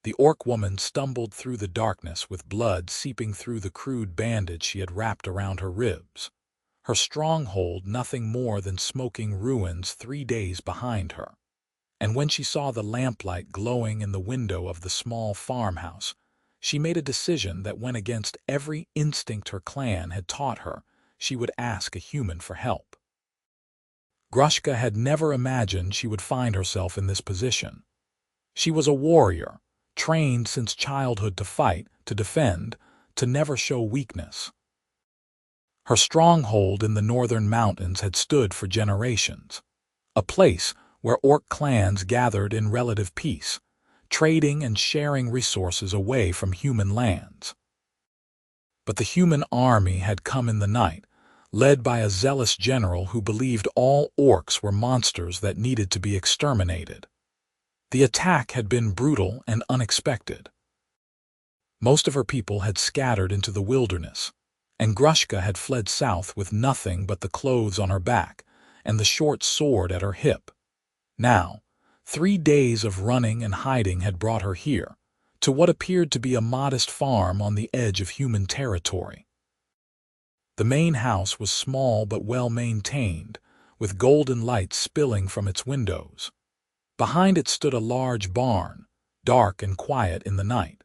The orc woman stumbled through the darkness with blood seeping through the crude bandage she had wrapped around her ribs. Her stronghold nothing more than smoking ruins 3 days behind her. And when she saw the lamplight glowing in the window of the small farmhouse, she made a decision that went against every instinct her clan had taught her. She would ask a human for help. Grushka had never imagined she would find herself in this position. She was a warrior, trained since childhood to fight, to defend, to never show weakness. Her stronghold in the northern mountains had stood for generations, a place where orc clans gathered in relative peace, trading and sharing resources away from human lands. But the human army had come in the night, led by a zealous general who believed all orcs were monsters that needed to be exterminated. The attack had been brutal and unexpected. Most of her people had scattered into the wilderness, and Grushka had fled south with nothing but the clothes on her back and the short sword at her hip. Now, 3 days of running and hiding had brought her here, to what appeared to be a modest farm on the edge of human territory. The main house was small but well-maintained, with golden light spilling from its windows. Behind it stood a large barn, dark and quiet in the night.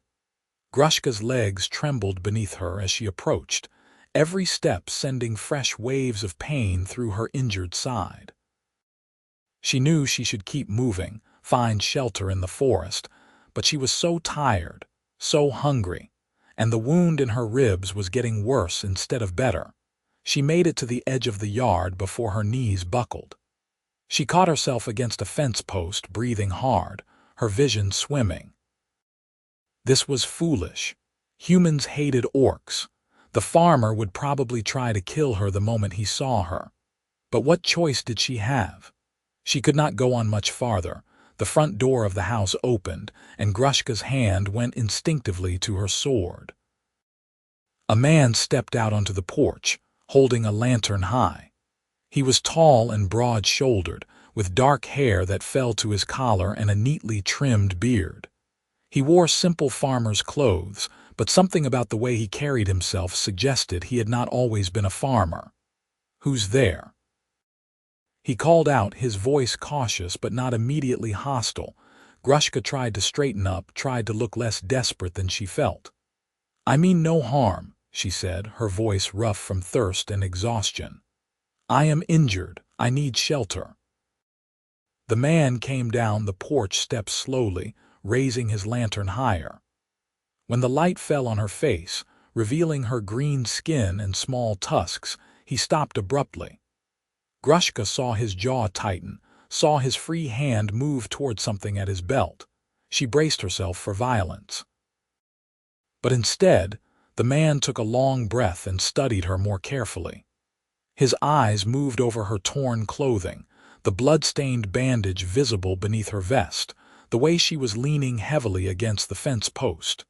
Grushka's legs trembled beneath her as she approached, every step sending fresh waves of pain through her injured side. She knew she should keep moving, find shelter in the forest, but she was so tired, so hungry, and the wound in her ribs was getting worse instead of better. She made it to the edge of the yard before her knees buckled. She caught herself against a fence post, breathing hard, her vision swimming. This was foolish. Humans hated orcs. The farmer would probably try to kill her the moment he saw her. But what choice did she have? She could not go on much farther. The front door of the house opened, and Grushka's hand went instinctively to her sword. A man stepped out onto the porch, holding a lantern high. He was tall and broad-shouldered, with dark hair that fell to his collar and a neatly trimmed beard. He wore simple farmer's clothes, but something about the way he carried himself suggested he had not always been a farmer. "Who's there?" He called out, his voice cautious but not immediately hostile. Grushka tried to straighten up, tried to look less desperate than she felt. "I mean no harm," she said, her voice rough from thirst and exhaustion. "I am injured. I need shelter." The man came down the porch steps slowly, raising his lantern higher. When the light fell on her face, revealing her green skin and small tusks, he stopped abruptly. Grushka saw his jaw tighten, saw his free hand move toward something at his belt. She braced herself for violence. But instead, the man took a long breath and studied her more carefully. His eyes moved over her torn clothing, the blood-stained bandage visible beneath her vest, the way she was leaning heavily against the fence post.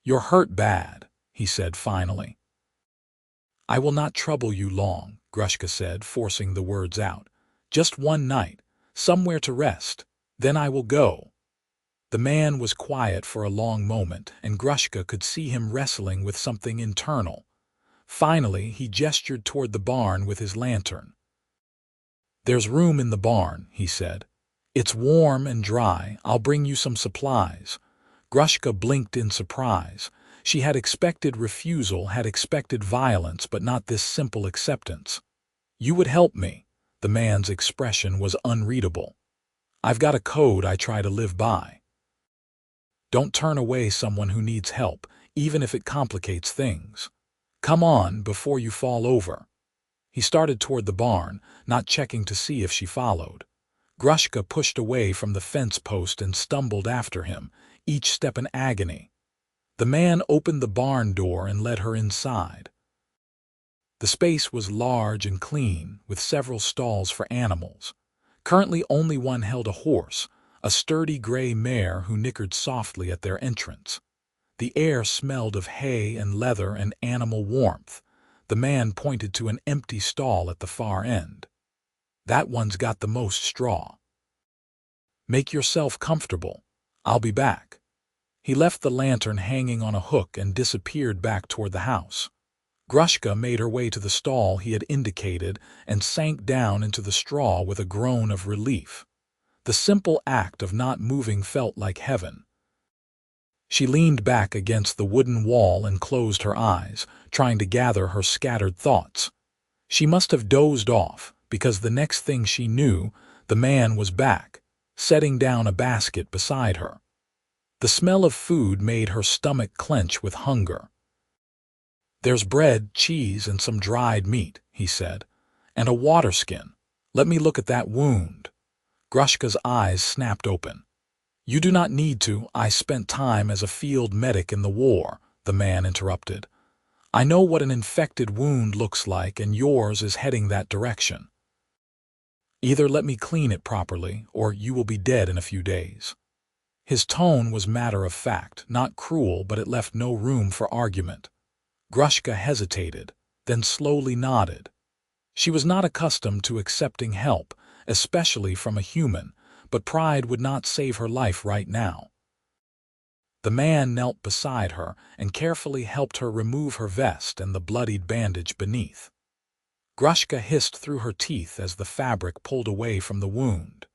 "You're hurt bad," he said finally. "I will not trouble you long," Grushka said, forcing the words out. "Just one night, somewhere to rest, then I will go." The man was quiet for a long moment, and Grushka could see him wrestling with something internal. Finally, he gestured toward the barn with his lantern. "There's room in the barn," he said. "It's warm and dry. I'll bring you some supplies." Grushka blinked in surprise. She had expected refusal, had expected violence, but not this simple acceptance. "You would help me." The man's expression was unreadable. "I've got a code I try to live by. Don't turn away someone who needs help, even if it complicates things. Come on before you fall over." He started toward the barn, not checking to see if she followed. Grushka pushed away from the fence post and stumbled after him, each step an agony. The man opened the barn door and led her inside. The space was large and clean, with several stalls for animals. Currently only one held a horse, a sturdy gray mare who nickered softly at their entrance. The air smelled of hay and leather and animal warmth. The man pointed to an empty stall at the far end. "That one's got the most straw. Make yourself comfortable. I'll be back." He left the lantern hanging on a hook and disappeared back toward the house. Grushka made her way to the stall he had indicated and sank down into the straw with a groan of relief. The simple act of not moving felt like heaven. She leaned back against the wooden wall and closed her eyes, trying to gather her scattered thoughts. She must have dozed off, because the next thing she knew, the man was back, setting down a basket beside her. The smell of food made her stomach clench with hunger. "There's bread, cheese, and some dried meat," he said, "and a water skin. Let me look at that wound." Grushka's eyes snapped open. "You do not need to. I spent time as a field medic in the war," the man interrupted. "I know what an infected wound looks like, and yours is heading that direction. Either let me clean it properly, or you will be dead in a few days." His tone was matter of fact, not cruel, but it left no room for argument. Grushka hesitated, then slowly nodded. She was not accustomed to accepting help, especially from a human, but pride would not save her life right now. The man knelt beside her and carefully helped her remove her vest and the bloodied bandage beneath. Grushka hissed through her teeth as the fabric pulled away from the wound.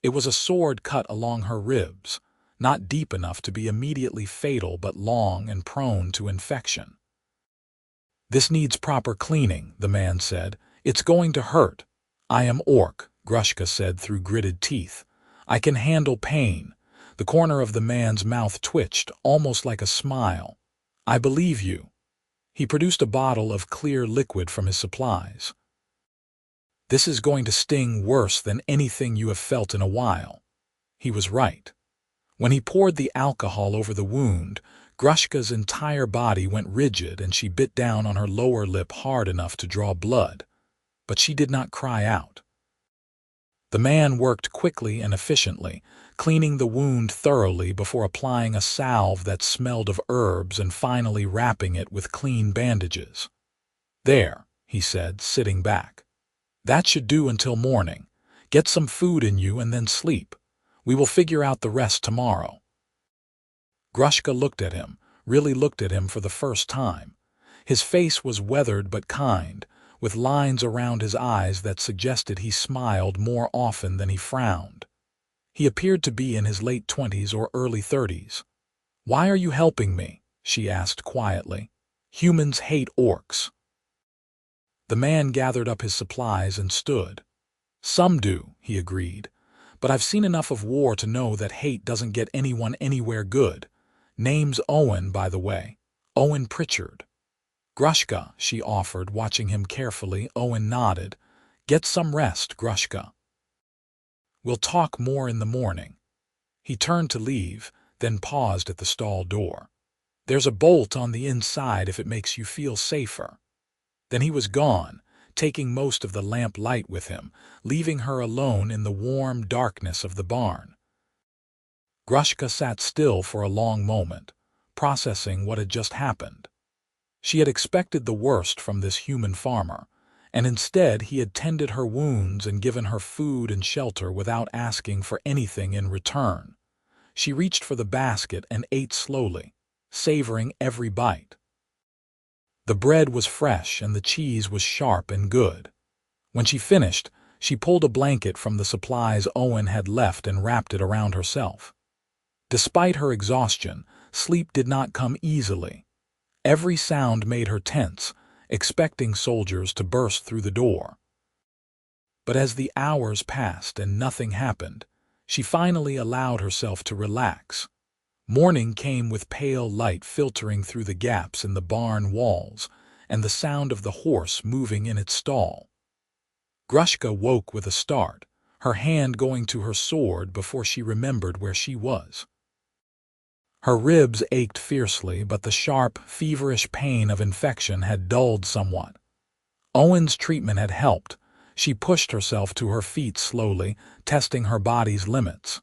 It was a sword cut along her ribs, not deep enough to be immediately fatal but long and prone to infection. "This needs proper cleaning," the man said. "It's going to hurt." "I am orc," Grushka said through gritted teeth. "I can handle pain." The corner of the man's mouth twitched, almost like a smile. "I believe you." He produced a bottle of clear liquid from his supplies. "This is going to sting worse than anything you have felt in a while." He was right. When he poured the alcohol over the wound, Grushka's entire body went rigid and she bit down on her lower lip hard enough to draw blood. But she did not cry out. The man worked quickly and efficiently, cleaning the wound thoroughly before applying a salve that smelled of herbs and finally wrapping it with clean bandages. "There," he said, sitting back. "That should do until morning. Get some food in you and then sleep. We will figure out the rest tomorrow." Grushka looked at him, really looked at him for the first time. His face was weathered but kind, with lines around his eyes that suggested he smiled more often than he frowned. He appeared to be in his late 20s or early 30s. "Why are you helping me?" she asked quietly. "Humans hate orcs." The man gathered up his supplies and stood. "Some do," he agreed, "but I've seen enough of war to know that hate doesn't get anyone anywhere good. Name's Owen, by the way. Owen Pritchard." "Grushka," she offered, watching him carefully. Owen nodded. "Get some rest, Grushka. We'll talk more in the morning." He turned to leave, then paused at the stall door. "There's a bolt on the inside if it makes you feel safer." Then he was gone, taking most of the lamp light with him, leaving her alone in the warm darkness of the barn. Grushka sat still for a long moment, processing what had just happened. She had expected the worst from this human farmer, and instead he had tended her wounds and given her food and shelter without asking for anything in return. She reached for the basket and ate slowly, savoring every bite. The bread was fresh and the cheese was sharp and good. When she finished, she pulled a blanket from the supplies Owen had left and wrapped it around herself. Despite her exhaustion, sleep did not come easily. Every sound made her tense, expecting soldiers to burst through the door. But as the hours passed and nothing happened, she finally allowed herself to relax. Morning came with pale light filtering through the gaps in the barn walls and the sound of the horse moving in its stall. Grushka woke with a start, her hand going to her sword before she remembered where she was. Her ribs ached fiercely, but the sharp, feverish pain of infection had dulled somewhat. Owen's treatment had helped. She pushed herself to her feet slowly, testing her body's limits.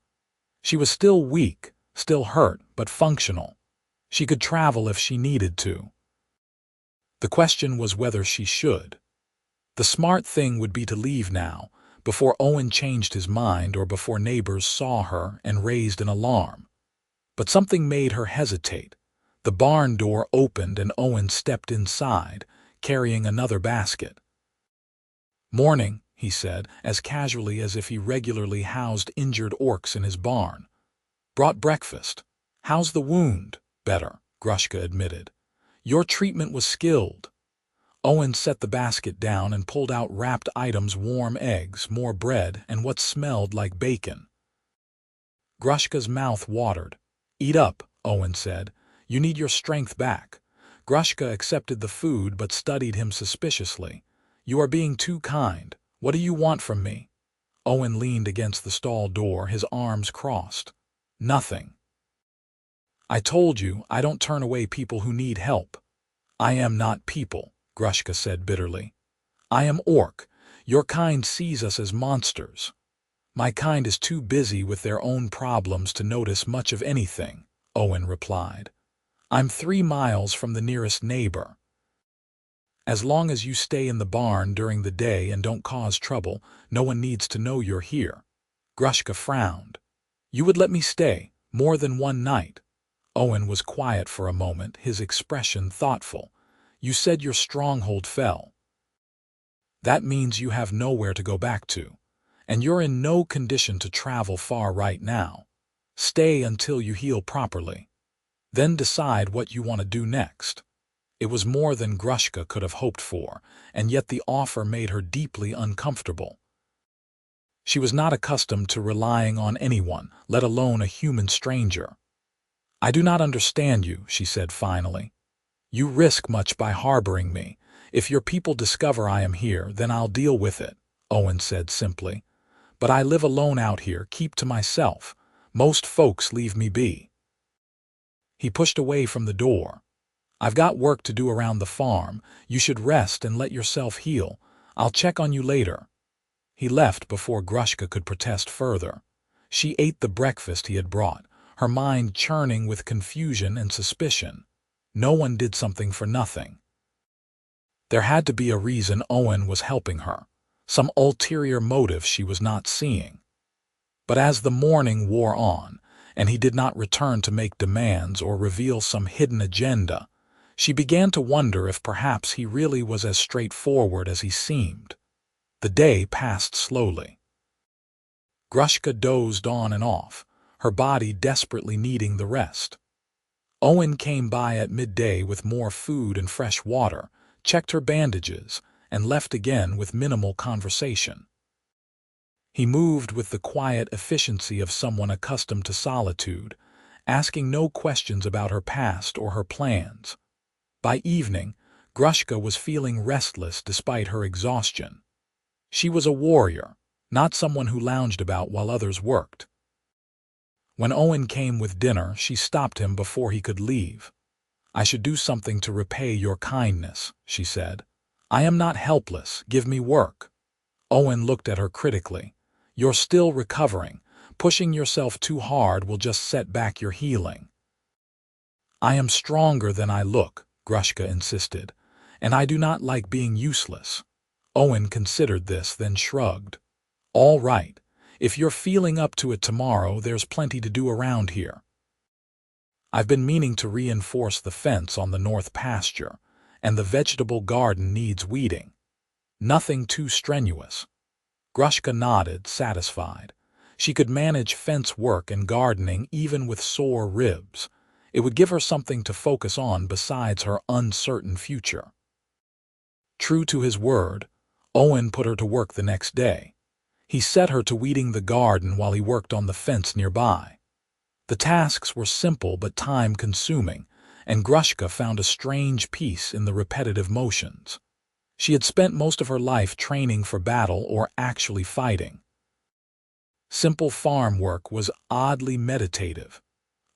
She was still weak, still hurt, but functional. She could travel if she needed to. The question was whether she should. The smart thing would be to leave now, before Owen changed his mind or before neighbors saw her and raised an alarm. But something made her hesitate. The barn door opened and Owen stepped inside, carrying another basket. "Morning," he said, as casually as if he regularly housed injured orcs in his barn. "Brought breakfast. How's the wound?" "Better," Grushka admitted. "Your treatment was skilled." Owen set the basket down and pulled out wrapped items: warm eggs, more bread, and what smelled like bacon. Grushka's mouth watered. "Eat up," Owen said. "You need your strength back." Grushka accepted the food but studied him suspiciously. "You are being too kind. What do you want from me?" Owen leaned against the stall door, his arms crossed. "Nothing." "I told you I don't turn away people who need help." "I am not people," Grushka said bitterly. "I am orc. Your kind sees us as monsters." "My kind is too busy with their own problems to notice much of anything," Owen replied. "I'm 3 miles from the nearest neighbor. As long as you stay in the barn during the day and don't cause trouble, no one needs to know you're here." Grushka frowned. "You would let me stay more than one night?" Owen was quiet for a moment, his expression thoughtful. "You said your stronghold fell. That means you have nowhere to go back to. And you're in no condition to travel far right now. Stay until you heal properly. Then decide what you want to do next." It was more than Grushka could have hoped for, and yet the offer made her deeply uncomfortable. She was not accustomed to relying on anyone, let alone a human stranger. "I do not understand you," she said finally. "You risk much by harboring me. If your people discover I am here, then I'll deal with it," Owen said simply. "But I live alone out here, keep to myself. Most folks leave me be." He pushed away from the door. "I've got work to do around the farm. You should rest and let yourself heal. I'll check on you later." He left before Grushka could protest further. She ate the breakfast he had brought, her mind churning with confusion and suspicion. No one did something for nothing. There had to be a reason Owen was helping her, some ulterior motive she was not seeing. But as the morning wore on, and he did not return to make demands or reveal some hidden agenda, she began to wonder if perhaps he really was as straightforward as he seemed. The day passed slowly. Grushka dozed on and off, her body desperately needing the rest. Owen came by at midday with more food and fresh water, checked her bandages, and left again with minimal conversation. He moved with the quiet efficiency of someone accustomed to solitude, asking no questions about her past or her plans. By evening, Grushka was feeling restless despite her exhaustion. She was a warrior, not someone who lounged about while others worked. When Owen came with dinner, she stopped him before he could leave. "I should do something to repay your kindness," she said. "I am not helpless. Give me work." Owen looked at her critically. "You're still recovering. Pushing yourself too hard will just set back your healing." "I am stronger than I look," Grushka insisted, "and I do not like being useless." Owen considered this, then shrugged. "All right. If you're feeling up to it tomorrow, there's plenty to do around here. I've been meaning to reinforce the fence on the north pasture, and the vegetable garden needs weeding. Nothing too strenuous." Grushka nodded, satisfied. She could manage fence work and gardening even with sore ribs. It would give her something to focus on besides her uncertain future. True to his word, Owen put her to work the next day. He set her to weeding the garden while he worked on the fence nearby. The tasks were simple but time-consuming, and Grushka found a strange peace in the repetitive motions. She had spent most of her life training for battle or actually fighting. Simple farm work was oddly meditative.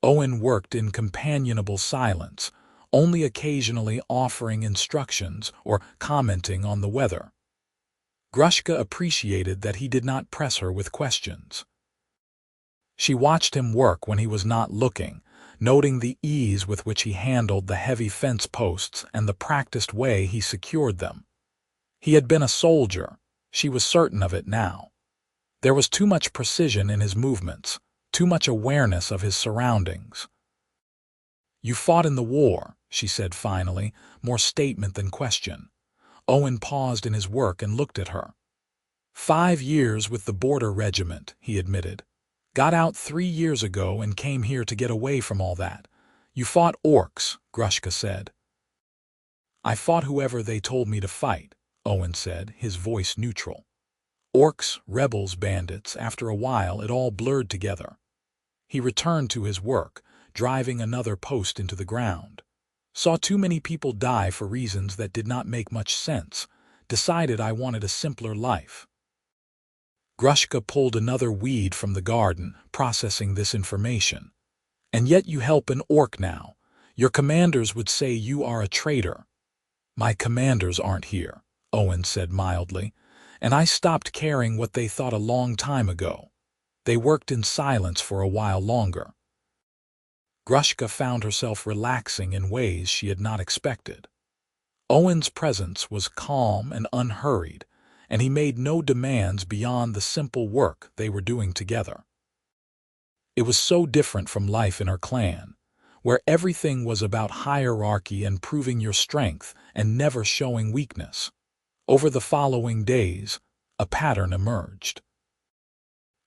Owen worked in companionable silence, only occasionally offering instructions or commenting on the weather. Grushka appreciated that he did not press her with questions. She watched him work when he was not looking, noting the ease with which he handled the heavy fence posts and the practiced way he secured them. He had been a soldier, she was certain of it now. There was too much precision in his movements, too much awareness of his surroundings. "You fought in the war," she said finally, more statement than question. Owen paused in his work and looked at her. 5 years with the border regiment, he admitted. Got out 3 years ago and came here to get away from all that. You fought orcs, Grushka said. I fought whoever they told me to fight, Owen said, his voice neutral. Orcs, rebels, bandits, after a while it all blurred together. He returned to his work, driving another post into the ground. Saw too many people die for reasons that did not make much sense. Decided I wanted a simpler life. Grushka pulled another weed from the garden, processing this information. And yet you help an orc now. Your commanders would say you are a traitor. My commanders aren't here, Owen said mildly, and I stopped caring what they thought a long time ago. They worked in silence for a while longer. Grushka found herself relaxing in ways she had not expected. Owen's presence was calm and unhurried, and he made no demands beyond the simple work they were doing together. It was so different from life in her clan, where everything was about hierarchy and proving your strength and never showing weakness. Over the following days, a pattern emerged.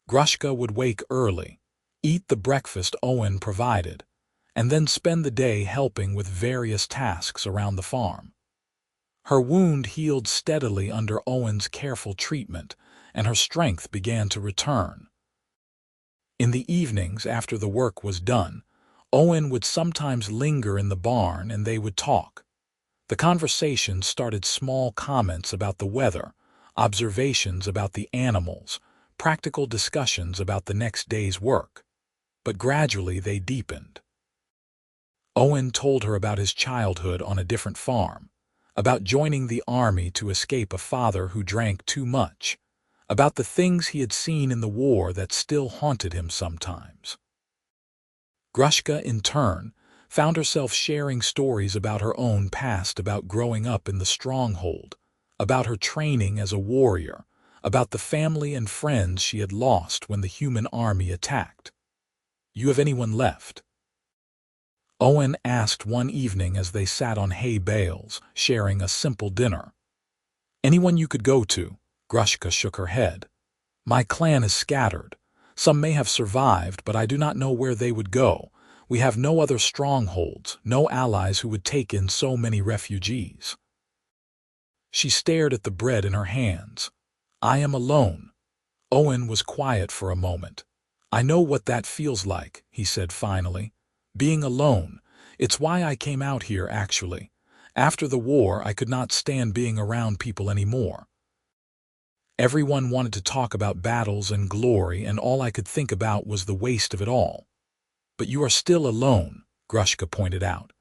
Grushka would wake early, eat the breakfast Owen provided, and then spend the day helping with various tasks around the farm. Her wound healed steadily under Owen's careful treatment, and her strength began to return. In the evenings after the work was done, Owen would sometimes linger in the barn and they would talk. The conversation started small comments about the weather, observations about the animals, practical discussions about the next day's work. But gradually they deepened. Owen told her about his childhood on a different farm, about joining the army to escape a father who drank too much, about the things he had seen in the war that still haunted him sometimes. Grushka, in turn, found herself sharing stories about her own past, about growing up in the Stronghold, about her training as a warrior, about the family and friends she had lost when the human army attacked. "You have anyone left?" Owen asked one evening as they sat on hay bales, sharing a simple dinner. "Anyone you could go to?" Grushka shook her head. "My clan is scattered. Some may have survived, but I do not know where they would go. We have no other strongholds, no allies who would take in so many refugees." She stared at the bread in her hands. "I am alone." Owen was quiet for a moment. "I know what that feels like," he said finally. "Being alone. It's why I came out here, actually. After the war, I could not stand being around people anymore. Everyone wanted to talk about battles and glory, and all I could think about was the waste of it all." "But you are still alone," Grushka pointed out.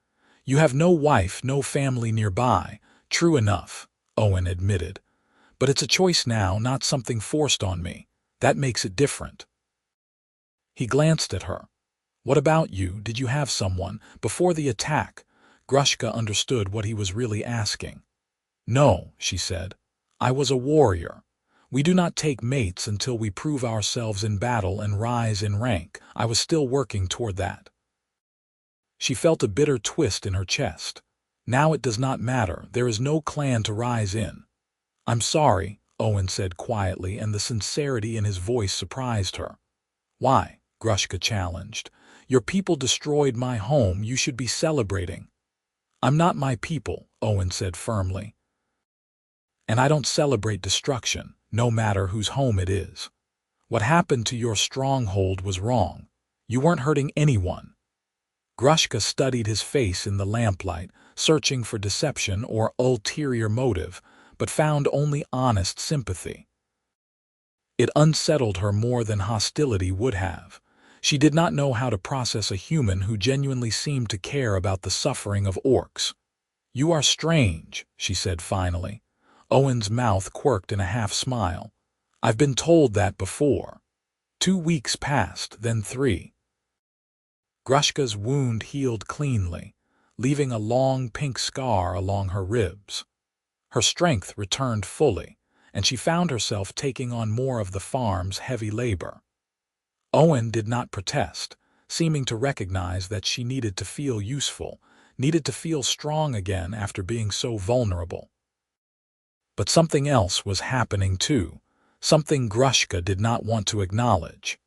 "You have no wife, no family nearby." "True enough," Owen admitted. "But it's a choice now, not something forced on me. That makes it different." He glanced at her. "What about you? Did you have someone before the attack?" Grushka understood what he was really asking. "No," she said. "I was a warrior. We do not take mates until we prove ourselves in battle and rise in rank. I was still working toward that." She felt a bitter twist in her chest. "Now it does not matter. There is no clan to rise in." "I'm sorry," Owen said quietly, and the sincerity in his voice surprised her. "Why?" Grushka challenged. "Your people destroyed my home. You should be celebrating." "I'm not my people," Owen said firmly. "And I don't celebrate destruction, no matter whose home it is. What happened to your stronghold was wrong. You weren't hurting anyone." Grushka studied his face in the lamplight, searching for deception or ulterior motive, but found only honest sympathy. It unsettled her more than hostility would have. She did not know how to process a human who genuinely seemed to care about the suffering of orcs. "You are strange," she said finally. Owen's mouth quirked in a half-smile. "I've been told that before." 2 weeks passed, then 3. Grushka's wound healed cleanly, leaving a long pink scar along her ribs. Her strength returned fully, and she found herself taking on more of the farm's heavy labor. Owen did not protest, seeming to recognize that she needed to feel useful, needed to feel strong again after being so vulnerable. But something else was happening too, something Grushka did not want to acknowledge.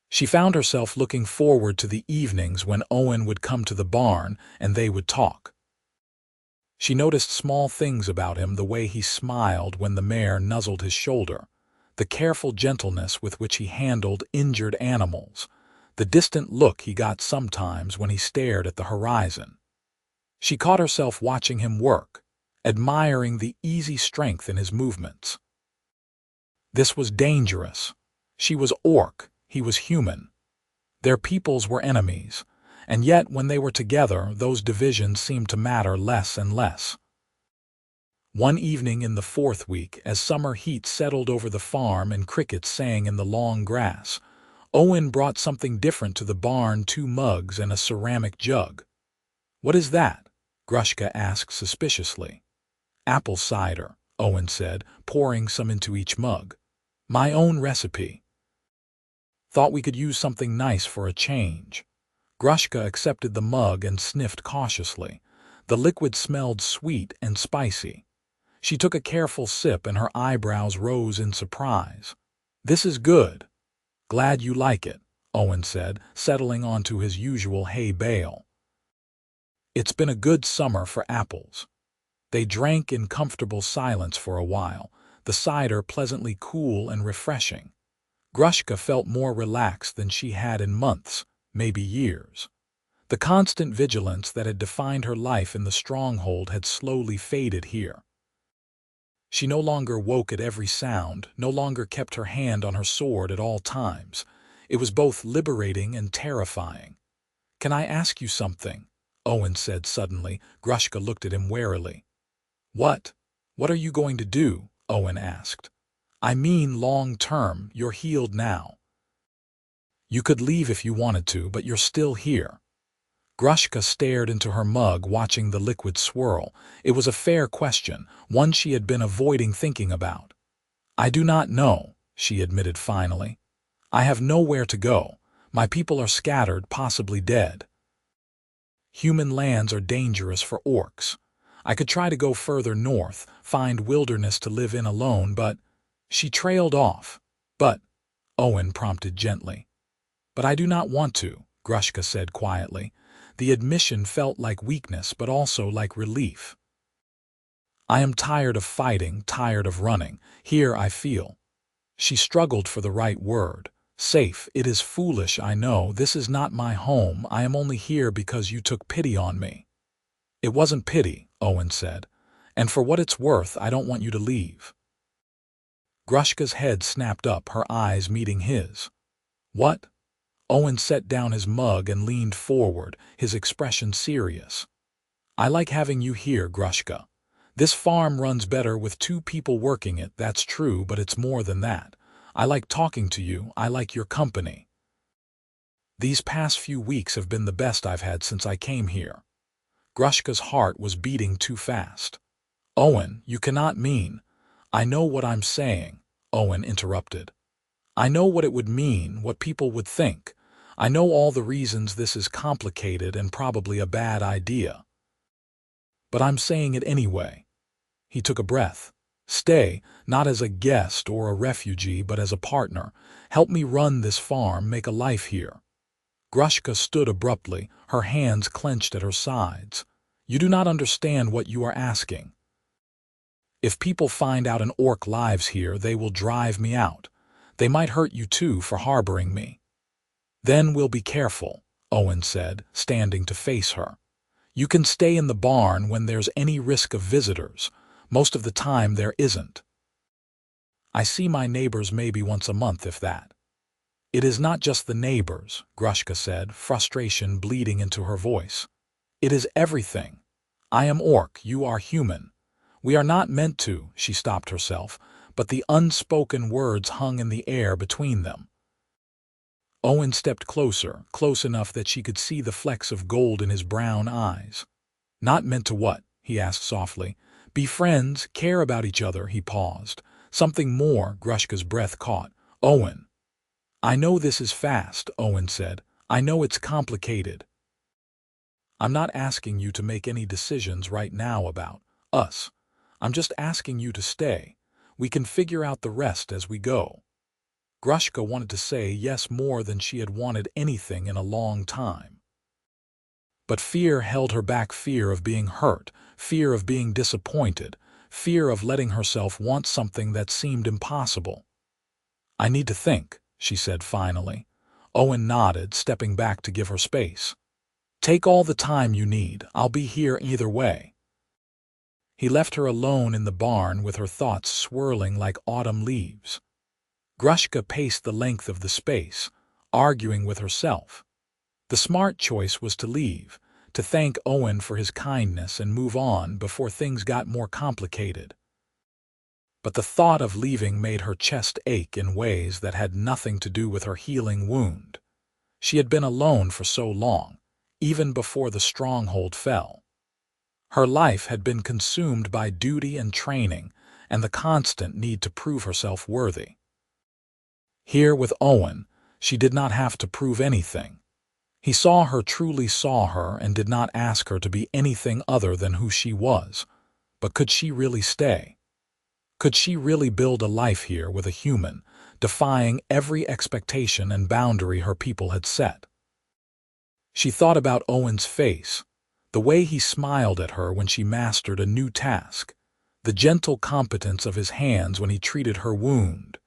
She found herself looking forward to the evenings when Owen would come to the barn and they would talk. She noticed small things about him, the way he smiled when the mare nuzzled his shoulder, the careful gentleness with which he handled injured animals, the distant look he got sometimes when he stared at the horizon. She caught herself watching him work, admiring the easy strength in his movements. This was dangerous. She was orc, he was human. Their peoples were enemies, and yet when they were together, those divisions seemed to matter less and less. One evening in the 4th week, as summer heat settled over the farm and crickets sang in the long grass, Owen brought something different to the barn: 2 mugs and a ceramic jug. "What is that?" Grushka asked suspiciously. "Apple cider," Owen said, pouring some into each mug. "My own recipe. Thought we could use something nice for a change." Grushka accepted the mug and sniffed cautiously. The liquid smelled sweet and spicy. She took a careful sip and her eyebrows rose in surprise. "This is good. Glad you like it," Owen said, settling onto his usual hay bale. It's been a good summer for apples. They drank in comfortable silence for a while, the cider pleasantly cool and refreshing. Grushka felt more relaxed than she had in months, maybe years. The constant vigilance that had defined her life in the Stronghold had slowly faded here. She no longer woke at every sound, no longer kept her hand on her sword at all times. It was both liberating and terrifying. "Can I ask you something?" Owen said suddenly. Grushka looked at him warily. "What? What are you going to do?" Owen asked. "I mean long term. You're healed now. You could leave if you wanted to, but you're still here." Grushka stared into her mug, watching the liquid swirl. It was a fair question, one she had been avoiding thinking about. "I do not know," she admitted finally. "I have nowhere to go. My people are scattered, possibly dead. Human lands are dangerous for orcs. I could try to go further north, find wilderness to live in alone, but—" She trailed off. "But," Owen prompted gently. "But I do not want to," Grushka said quietly. The admission felt like weakness, but also like relief. "I am tired of fighting, tired of running. Here I feel—" She struggled for the right word. "Safe. It is foolish, I know. This is not my home. I am only here because you took pity on me." "It wasn't pity," Owen said. "And for what it's worth, I don't want you to leave." Grushka's head snapped up, her eyes meeting his. "What?" Owen set down his mug and leaned forward, his expression serious. "I like having you here, Grushka. This farm runs better with 2 people working it, that's true, but it's more than that. I like talking to you, I like your company. These past few weeks have been the best I've had since I came here." Grushka's heart was beating too fast. "Owen, you cannot mean—" "I know what I'm saying," Owen interrupted. "I know what it would mean, what people would think. I know all the reasons this is complicated and probably a bad idea. But I'm saying it anyway." He took a breath. "Stay, not as a guest or a refugee, but as a partner. Help me run this farm, make a life here." Grushka stood abruptly, her hands clenched at her sides. "You do not understand what you are asking. If people find out an orc lives here, they will drive me out. They might hurt you too for harboring me." "Then we'll be careful," Owen said, standing to face her. "You can stay in the barn when there's any risk of visitors. Most of the time there isn't. I see my neighbors maybe once a month, if that." "It is not just the neighbors," Grushka said, frustration bleeding into her voice. "It is everything. I am orc, you are human. We are not meant to—" She stopped herself, but the unspoken words hung in the air between them. Owen stepped closer, close enough that she could see the flecks of gold in his brown eyes. "Not meant to what?" he asked softly. "Be friends, care about each other." He paused. "Something more," Grushka's breath caught. "Owen." "I know this is fast," Owen said. "I know it's complicated. I'm not asking you to make any decisions right now about us. I'm just asking you to stay. We can figure out the rest as we go." Grushka wanted to say yes more than she had wanted anything in a long time. But fear held her back, fear of being hurt, fear of being disappointed, fear of letting herself want something that seemed impossible. "I need to think," she said finally. Owen nodded, stepping back to give her space. "Take all the time you need. I'll be here either way." He left her alone in the barn with her thoughts swirling like autumn leaves. Grushka paced the length of the space, arguing with herself. The smart choice was to leave, to thank Owen for his kindness and move on before things got more complicated. But the thought of leaving made her chest ache in ways that had nothing to do with her healing wound. She had been alone for so long, even before the Stronghold fell. Her life had been consumed by duty and training and the constant need to prove herself worthy. Here with Owen, she did not have to prove anything. He saw her, truly saw her, and did not ask her to be anything other than who she was. But could she really stay? Could she really build a life here with a human, defying every expectation and boundary her people had set? She thought about Owen's face, the way he smiled at her when she mastered a new task, the gentle competence of his hands when he treated her wound,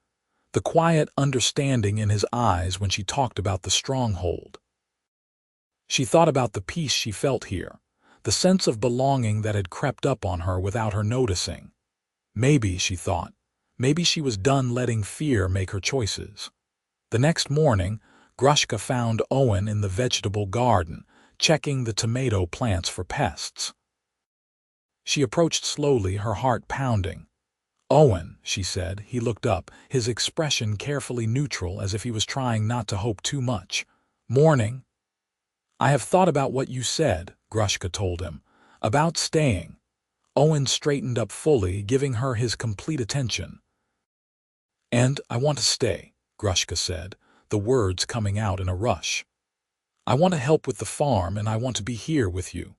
the quiet understanding in his eyes when she talked about the Stronghold. She thought about the peace she felt here, the sense of belonging that had crept up on her without her noticing. Maybe, she thought, maybe she was done letting fear make her choices. The next morning, Grushka found Owen in the vegetable garden, checking the tomato plants for pests. She approached slowly, her heart pounding. "Owen," she said. He looked up, his expression carefully neutral, as if he was trying not to hope too much. "Morning." "I have thought about what you said," Grushka told him, "about staying." Owen straightened up fully, giving her his complete attention. "And I want to stay," Grushka said, the words coming out in a rush. "I want to help with the farm, and I want to be here with you.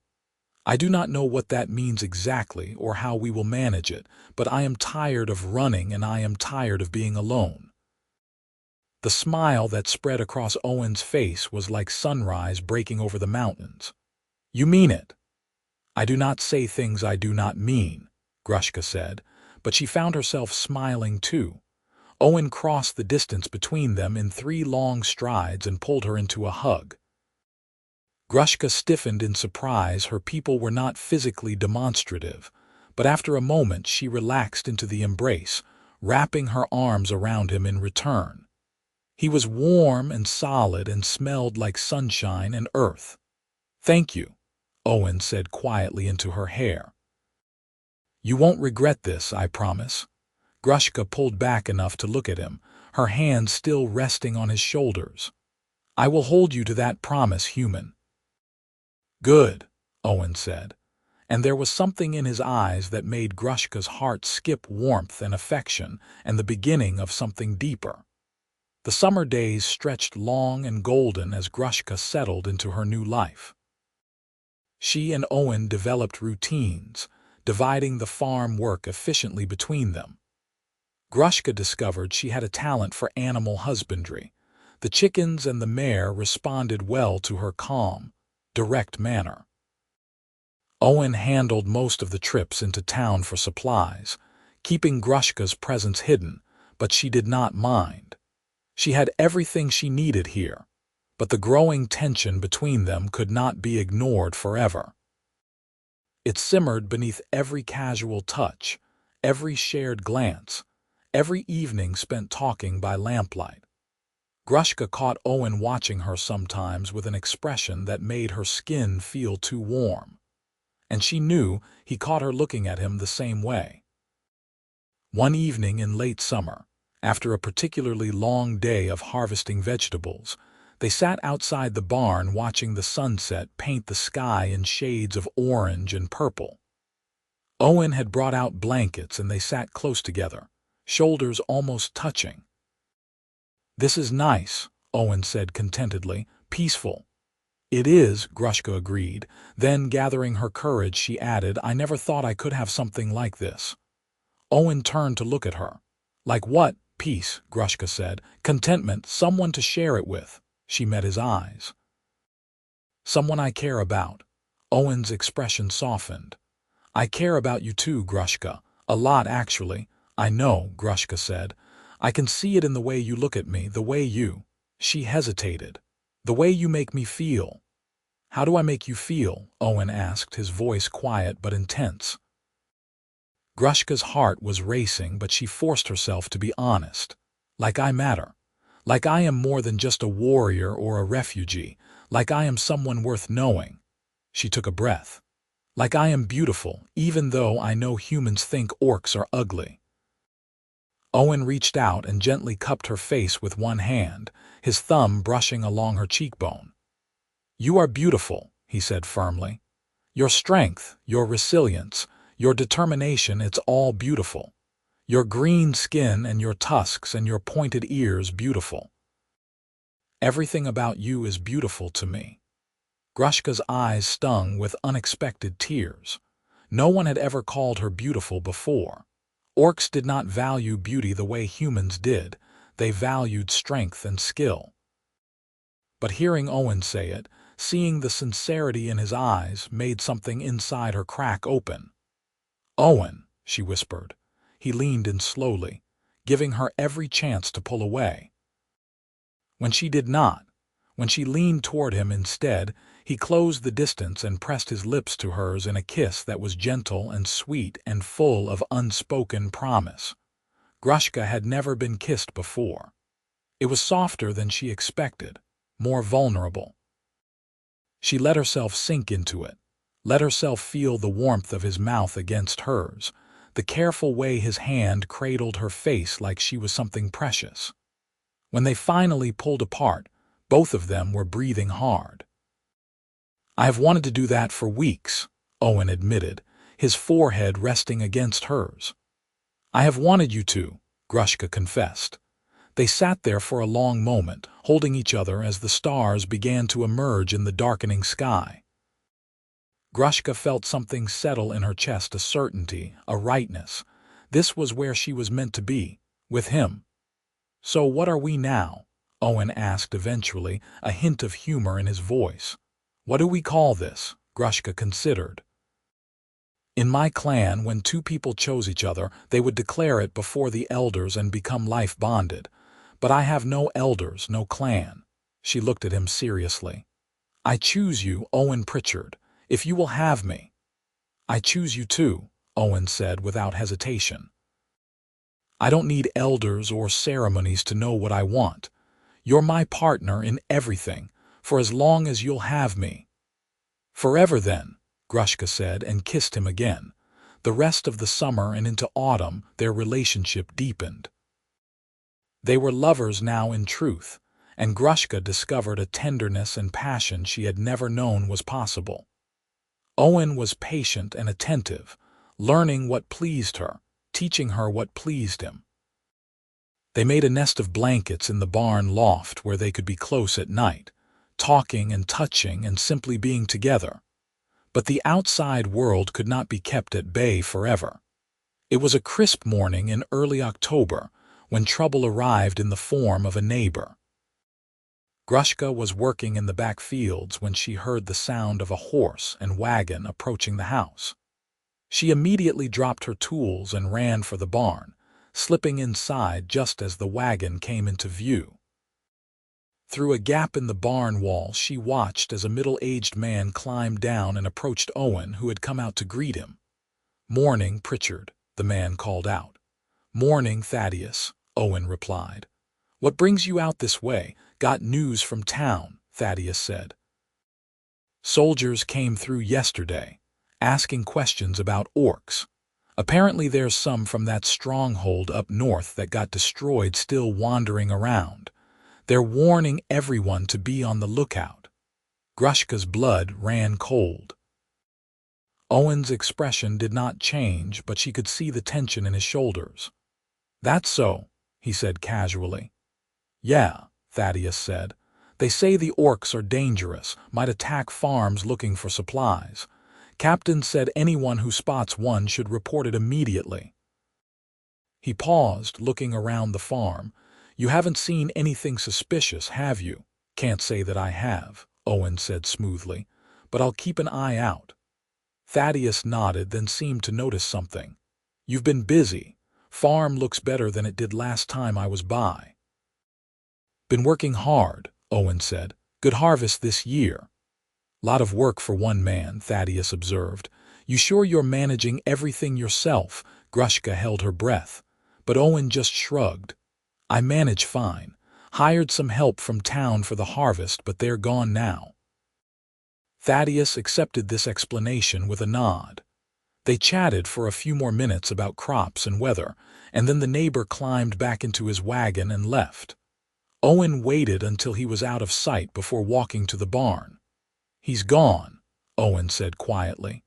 I do not know what that means exactly or how we will manage it, but I am tired of running and I am tired of being alone." The smile that spread across Owen's face was like sunrise breaking over the mountains. "You mean it?" "I do not say things I do not mean," Grushka said, but she found herself smiling too. Owen crossed the distance between them in 3 long strides and pulled her into a hug. Grushka stiffened in surprise. Her people were not physically demonstrative, but after a moment she relaxed into the embrace, wrapping her arms around him in return. He was warm and solid and smelled like sunshine and earth. "Thank you," Owen said quietly into her hair. "You won't regret this, I promise." Grushka pulled back enough to look at him, her hands still resting on his shoulders. "I will hold you to that promise, human." "Good," Owen said, and there was something in his eyes that made Grushka's heart skip, warmth and affection, and the beginning of something deeper. The summer days stretched long and golden as Grushka settled into her new life. She and Owen developed routines, dividing the farm work efficiently between them. Grushka discovered she had a talent for animal husbandry. The chickens and the mare responded well to her calm, direct manner. Owen handled most of the trips into town for supplies, keeping Grushka's presence hidden, but she did not mind. She had everything she needed here, but the growing tension between them could not be ignored forever. It simmered beneath every casual touch, every shared glance, every evening spent talking by lamplight. Grushka caught Owen watching her sometimes with an expression that made her skin feel too warm. And she knew he caught her looking at him the same way. One evening in late summer, after a particularly long day of harvesting vegetables, they sat outside the barn watching the sunset paint the sky in shades of orange and purple. Owen had brought out blankets and they sat close together, shoulders almost touching. This is nice, Owen said contentedly. Peaceful. It is, Grushka agreed. Then, gathering her courage, she added, I never thought I could have something like this. Owen turned to look at her. Like what? Peace, Grushka said. Contentment, someone to share it with. She met his eyes. Someone I care about. Owen's expression softened. I care about you too, Grushka. A lot, actually. I know, Grushka said. I can see it in the way you look at me, the way you... She hesitated. The way you make me feel. How do I make you feel? Owen asked, his voice quiet but intense. Grushka's heart was racing, but she forced herself to be honest. Like I matter. Like I am more than just a warrior or a refugee. Like I am someone worth knowing. She took a breath. Like I am beautiful, even though I know humans think orcs are ugly. Owen reached out and gently cupped her face with one hand, his thumb brushing along her cheekbone. You are beautiful, he said firmly. Your strength, your resilience, your determination, it's all beautiful. Your green skin and your tusks and your pointed ears beautiful. Everything about you is beautiful to me. Grushka's eyes stung with unexpected tears. No one had ever called her beautiful before. Orcs did not value beauty the way humans did. They valued strength and skill. But hearing Owen say it, seeing the sincerity in his eyes, made something inside her crack open. Owen, she whispered. He leaned in slowly, giving her every chance to pull away. When she did not, when she leaned toward him instead, he closed the distance and pressed his lips to hers in a kiss that was gentle and sweet and full of unspoken promise. Grushka had never been kissed before. It was softer than she expected, more vulnerable. She let herself sink into it, let herself feel the warmth of his mouth against hers, the careful way his hand cradled her face like she was something precious. When they finally pulled apart, both of them were breathing hard. I have wanted to do that for weeks, Owen admitted, his forehead resting against hers. I have wanted you to, Grushka confessed. They sat there for a long moment, holding each other as the stars began to emerge in the darkening sky. Grushka felt something settle in her chest, a certainty, a rightness. This was where she was meant to be, with him. So what are we now? Owen asked eventually, a hint of humor in his voice. What do we call this? Grushka considered. In my clan, when two people chose each other, they would declare it before the elders and become life-bonded. But I have no elders, no clan. She looked at him seriously. I choose you, Owen Pritchard, if you will have me. I choose you too, Owen said without hesitation. I don't need elders or ceremonies to know what I want. You're my partner in everything, for as long as you'll have me. Forever then, Grushka said and kissed him again. The rest of the summer and into autumn, their relationship deepened. They were lovers now in truth, and Grushka discovered a tenderness and passion she had never known was possible. Owen was patient and attentive, learning what pleased her, teaching her what pleased him. They made a nest of blankets in the barn loft where they could be close at night, talking and touching and simply being together. But the outside world could not be kept at bay forever. It was a crisp morning in early October when trouble arrived in the form of a neighbor. Grushka was working in the back fields when she heard the sound of a horse and wagon approaching the house. She immediately dropped her tools and ran for the barn, slipping inside just as the wagon came into view. Through a gap in the barn wall, she watched as a middle-aged man climbed down and approached Owen, who had come out to greet him. "Morning, Pritchard," the man called out. "Morning, Thaddeus," Owen replied. "What brings you out this way?" "Got news from town," Thaddeus said. "Soldiers came through yesterday, asking questions about orcs. Apparently there's some from that stronghold up north that got destroyed still wandering around. They're warning everyone to be on the lookout." Grushka's blood ran cold. Owen's expression did not change, but she could see the tension in his shoulders. "That's so," he said casually. Yeah, Thaddeus said. They say the orcs are dangerous, might attack farms looking for supplies. Captain said anyone who spots one should report it immediately. He paused, looking around the farm. You haven't seen anything suspicious, have you? Can't say that I have, Owen said smoothly, but I'll keep an eye out. Thaddeus nodded, then seemed to notice something. You've been busy. Farm looks better than it did last time I was by. Been working hard, Owen said. Good harvest this year. Lot of work for one man, Thaddeus observed. You sure you're managing everything yourself? Grushka held her breath. But Owen just shrugged. I manage fine. Hired some help from town for the harvest, but they're gone now. Thaddeus accepted this explanation with a nod. They chatted for a few more minutes about crops and weather, and then the neighbor climbed back into his wagon and left. Owen waited until he was out of sight before walking to the barn. He's gone, Owen said quietly.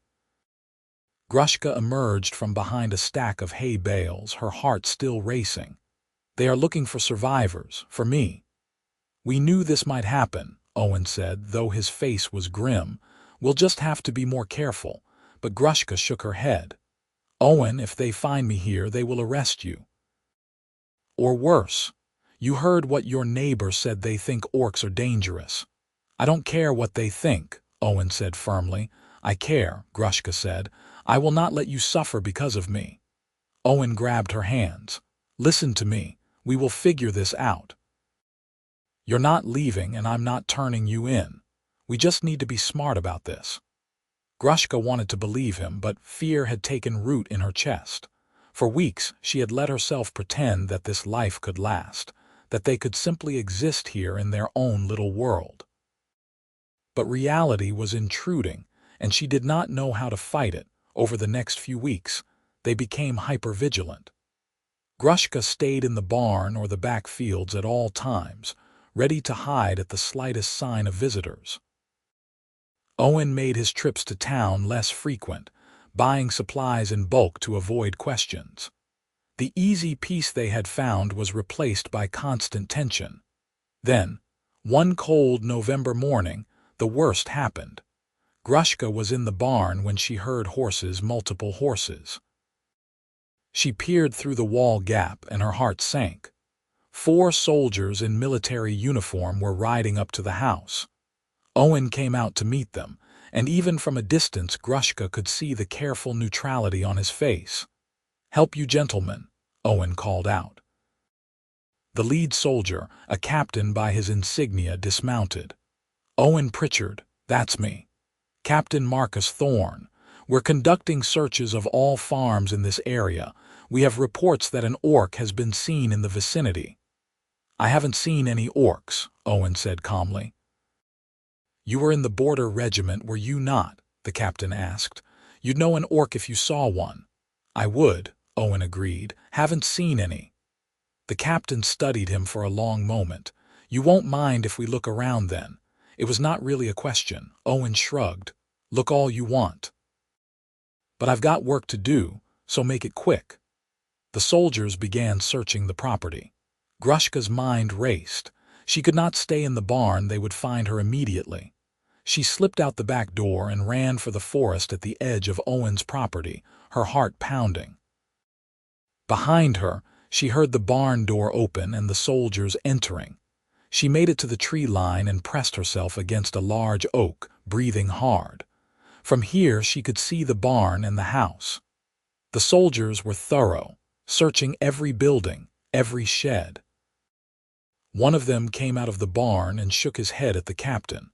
Grushka emerged from behind a stack of hay bales, her heart still racing. They are looking for survivors, for me. We knew this might happen, Owen said, though his face was grim. We'll just have to be more careful. But Grushka shook her head. Owen, if they find me here, they will arrest you. Or worse. You heard what your neighbor said. They think orcs are dangerous. I don't care what they think, Owen said firmly. I care, Grushka said. I will not let you suffer because of me. Owen grabbed her hands. Listen to me. We will figure this out. You're not leaving, and I'm not turning you in. We just need to be smart about this. Grushka wanted to believe him, but fear had taken root in her chest. For weeks, she had let herself pretend that this life could last, that they could simply exist here in their own little world. But reality was intruding, and she did not know how to fight it. Over the next few weeks, they became hypervigilant. Grushka stayed in the barn or the back fields at all times, ready to hide at the slightest sign of visitors. Owen made his trips to town less frequent, buying supplies in bulk to avoid questions. The easy peace they had found was replaced by constant tension. Then, one cold November morning, the worst happened. Grushka was in the barn when she heard horses, multiple horses. She peered through the wall gap and her heart sank. 4 soldiers in military uniform were riding up to the house. Owen came out to meet them, and even from a distance Grushka could see the careful neutrality on his face. "Help you gentlemen," Owen called out. The lead soldier, a captain by his insignia, dismounted. "Owen Pritchard, that's me. Captain Marcus Thorne. We're conducting searches of all farms in this area. We have reports that an orc has been seen in the vicinity." "I haven't seen any orcs," Owen said calmly. "You were in the border regiment, were you not?" the captain asked. "You'd know an orc if you saw one." "I would," Owen agreed. "Haven't seen any." The captain studied him for a long moment. "You won't mind if we look around then?" It was not really a question. Owen shrugged. "Look all you want. But I've got work to do, so make it quick." The soldiers began searching the property. Grushka's mind raced. She could not stay in the barn, they would find her immediately. She slipped out the back door and ran for the forest at the edge of Owen's property, her heart pounding. Behind her, she heard the barn door open and the soldiers entering. She made it to the tree line and pressed herself against a large oak, breathing hard. From here she could see the barn and the house. The soldiers were thorough, searching every building, every shed. One of them came out of the barn and shook his head at the captain.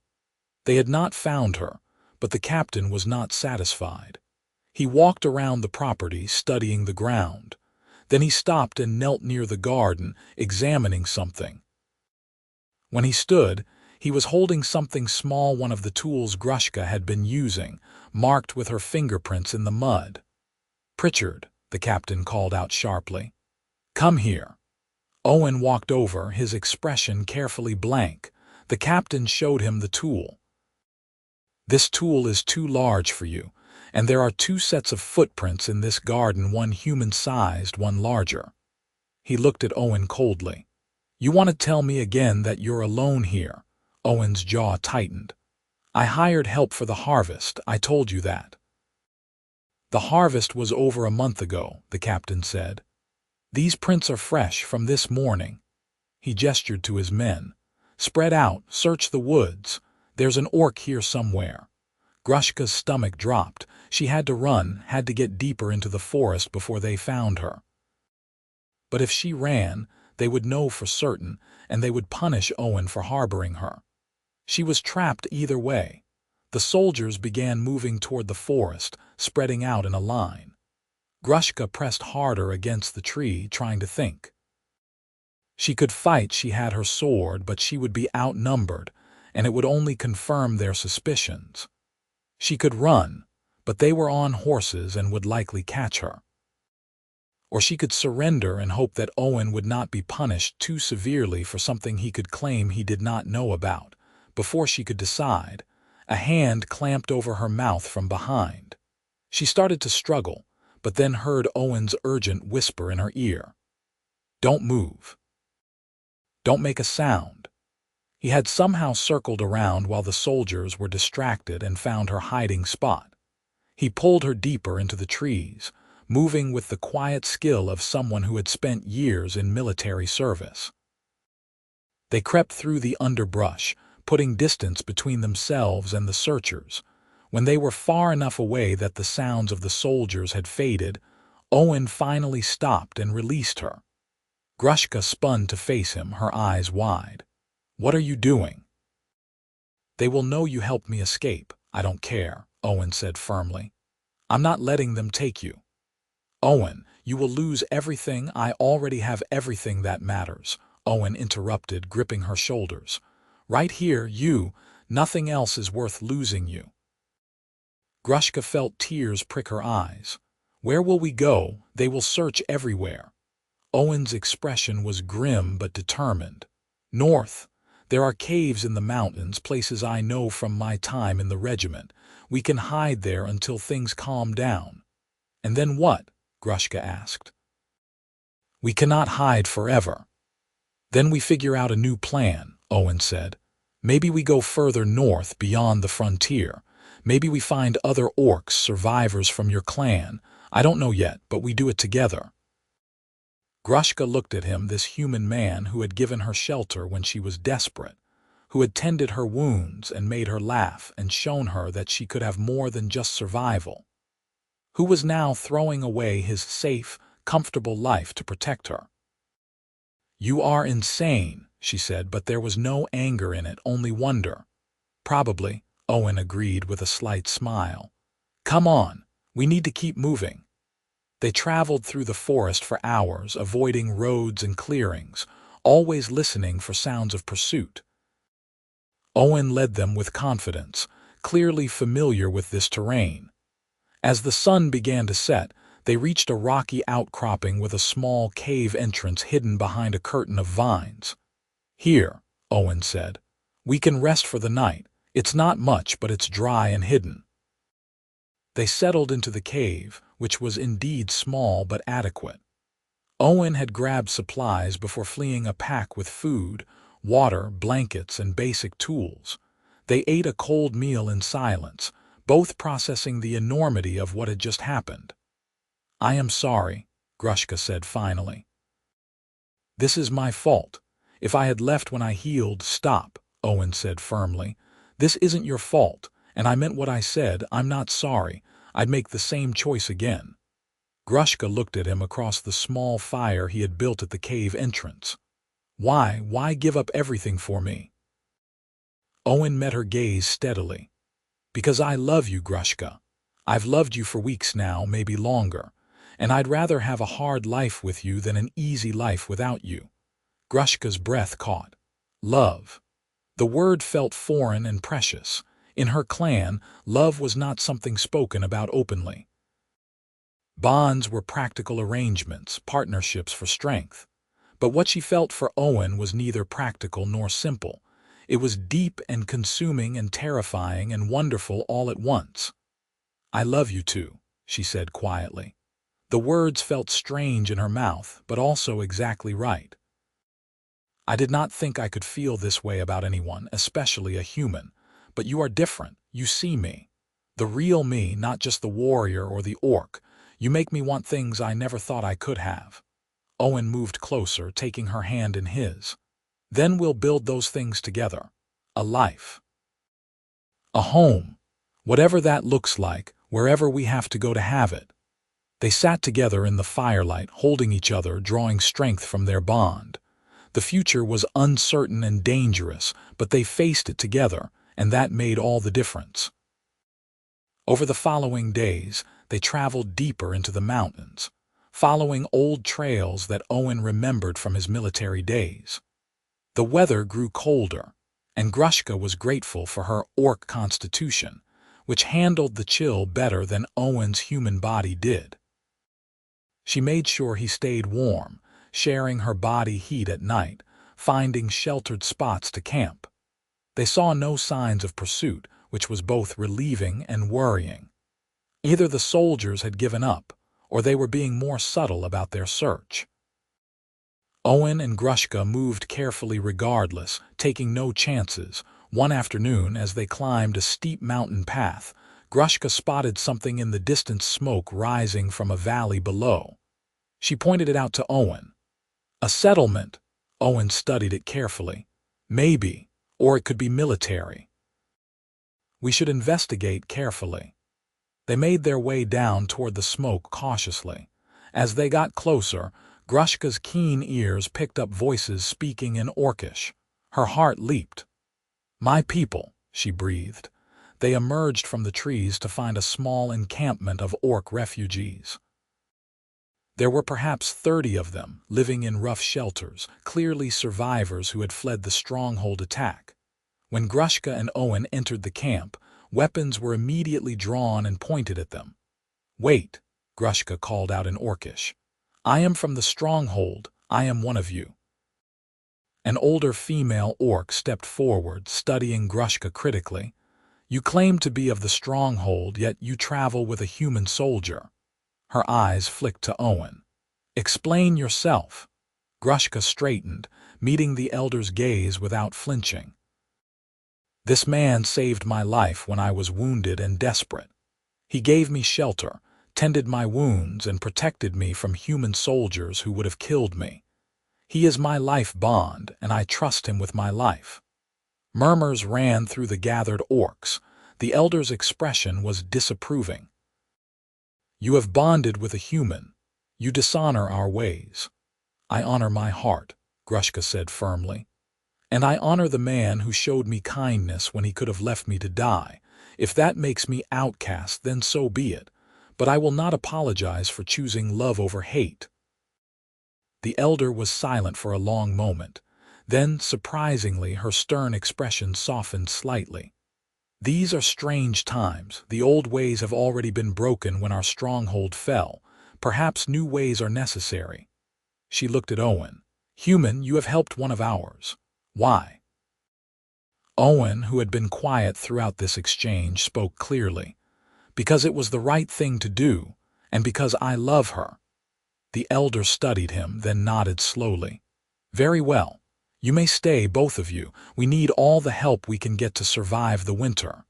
They had not found her, but the captain was not satisfied. He walked around the property, studying the ground. Then he stopped and knelt near the garden, examining something. When he stood, he was holding something small, one of the tools Grushka had been using, marked with her fingerprints in the mud. "Pritchard," the captain called out sharply. "Come here." Owen walked over, his expression carefully blank. The captain showed him the tool. "This tool is too large for you, and there are 2 sets of footprints in this garden, one human-sized, one larger." He looked at Owen coldly. You want to tell me again that you're alone here? Owen's jaw tightened. I hired help for the harvest, I told you that. The harvest was over a month ago, the captain said. These prints are fresh from this morning. He gestured to his men. Spread out, search the woods. There's an orc here somewhere. Grushka's stomach dropped. She had to run, had to get deeper into the forest before they found her. But if she ran, they would know for certain, and they would punish Owen for harboring her. She was trapped either way. The soldiers began moving toward the forest, spreading out in a line. Grushka pressed harder against the tree, trying to think. She could fight, she had her sword, but she would be outnumbered, and it would only confirm their suspicions. She could run, but they were on horses and would likely catch her. Or she could surrender and hope that Owen would not be punished too severely for something he could claim he did not know about. Before she could decide, a hand clamped over her mouth from behind. She started to struggle, but then heard Owen's urgent whisper in her ear. Don't move. Don't make a sound. He had somehow circled around while the soldiers were distracted and found her hiding spot. He pulled her deeper into the trees, moving with the quiet skill of someone who had spent years in military service. They crept through the underbrush, putting distance between themselves and the searchers. When they were far enough away that the sounds of the soldiers had faded, Owen finally stopped and released her. Grushka spun to face him, her eyes wide. What are you doing? They will know you helped me escape. I don't care, Owen said firmly. I'm not letting them take you. Owen, you will lose everything. I already have everything that matters, Owen interrupted, gripping her shoulders. Right here, nothing else is worth losing you. Grushka felt tears prick her eyes. Where will we go? They will search everywhere. Owen's expression was grim but determined. North. There are caves in the mountains, places I know from my time in the regiment. We can hide there until things calm down. And then what? Grushka asked. We cannot hide forever. Then we figure out a new plan, Owen said. Maybe we go further north beyond the frontier. Maybe we find other orcs, survivors from your clan. I don't know yet, but we do it together. Grushka looked at him, this human man who had given her shelter when she was desperate, who had tended her wounds and made her laugh and shown her that she could have more than just survival, who was now throwing away his safe, comfortable life to protect her. You are insane, she said, but there was no anger in it, only wonder. Probably, Owen agreed with a slight smile. Come on, we need to keep moving. They traveled through the forest for hours, avoiding roads and clearings, always listening for sounds of pursuit. Owen led them with confidence, clearly familiar with this terrain. As the sun began to set, they reached a rocky outcropping with a small cave entrance hidden behind a curtain of vines. Here, Owen said, we can rest for the night. It's not much, but it's dry and hidden. They settled into the cave, which was indeed small but adequate. Owen had grabbed supplies before fleeing a pack with food, water, blankets, and basic tools. They ate a cold meal in silence, both processing the enormity of what had just happened. I am sorry, Grushka said finally. This is my fault. If I had left when I healed, stop, Owen said firmly. This isn't your fault, and I meant what I said. I'm not sorry. I'd make the same choice again. Grushka looked at him across the small fire he had built at the cave entrance. Why give up everything for me? Owen met her gaze steadily. Because I love you, Grushka. I've loved you for weeks now, maybe longer, and I'd rather have a hard life with you than an easy life without you. Grushka's breath caught. Love. The word felt foreign and precious. In her clan, love was not something spoken about openly. Bonds were practical arrangements, partnerships for strength. But what she felt for Owen was neither practical nor simple. It was deep and consuming and terrifying and wonderful all at once. I love you too, she said quietly. The words felt strange in her mouth, but also exactly right. I did not think I could feel this way about anyone, especially a human. But you are different. You see me. The real me, not just the warrior or the orc. You make me want things I never thought I could have." Owen moved closer, taking her hand in his. "Then we'll build those things together. A life. A home. Whatever that looks like, wherever we have to go to have it." They sat together in the firelight, holding each other, drawing strength from their bond. The future was uncertain and dangerous, but they faced it together, and that made all the difference. Over the following days, they traveled deeper into the mountains, following old trails that Owen remembered from his military days. The weather grew colder, and Grushka was grateful for her orc constitution, which handled the chill better than Owen's human body did. She made sure he stayed warm, sharing her body heat at night, finding sheltered spots to camp. They saw no signs of pursuit, which was both relieving and worrying. Either the soldiers had given up, or they were being more subtle about their search. Owen and Grushka moved carefully regardless, taking no chances. One afternoon, as they climbed a steep mountain path, Grushka spotted something in the distant smoke rising from a valley below. She pointed it out to Owen. "A settlement." Owen studied it carefully. "Maybe, or it could be military. We should investigate carefully." They made their way down toward the smoke cautiously. As they got closer, Grushka's keen ears picked up voices speaking in Orcish. Her heart leaped. "My people," she breathed. They emerged from the trees to find a small encampment of orc refugees. There were perhaps 30 of them, living in rough shelters, clearly survivors who had fled the Stronghold attack. When Grushka and Owen entered the camp, weapons were immediately drawn and pointed at them. "Wait," Grushka called out in Orcish. "I am from the Stronghold. I am one of you." An older female orc stepped forward, studying Grushka critically. "You claim to be of the Stronghold, yet you travel with a human soldier." Her eyes flicked to Owen. "Explain yourself." Grushka straightened, meeting the elder's gaze without flinching. "This man saved my life when I was wounded and desperate. He gave me shelter, tended my wounds, and protected me from human soldiers who would have killed me. He is my life bond, and I trust him with my life." Murmurs ran through the gathered orcs. The elder's expression was disapproving. "You have bonded with a human. You dishonor our ways." "I honor my heart," Grushka said firmly. "And I honor the man who showed me kindness when he could have left me to die. If that makes me outcast, then so be it. But I will not apologize for choosing love over hate." The elder was silent for a long moment. Then, surprisingly, her stern expression softened slightly. "These are strange times. The old ways have already been broken when our stronghold fell. Perhaps new ways are necessary." She looked at Owen. "Human, you have helped one of ours. Why?" Owen, who had been quiet throughout this exchange, spoke clearly. "Because it was the right thing to do, and because I love her." The elder studied him, then nodded slowly. "Very well. You may stay, both of you. We need all the help we can get to survive the winter.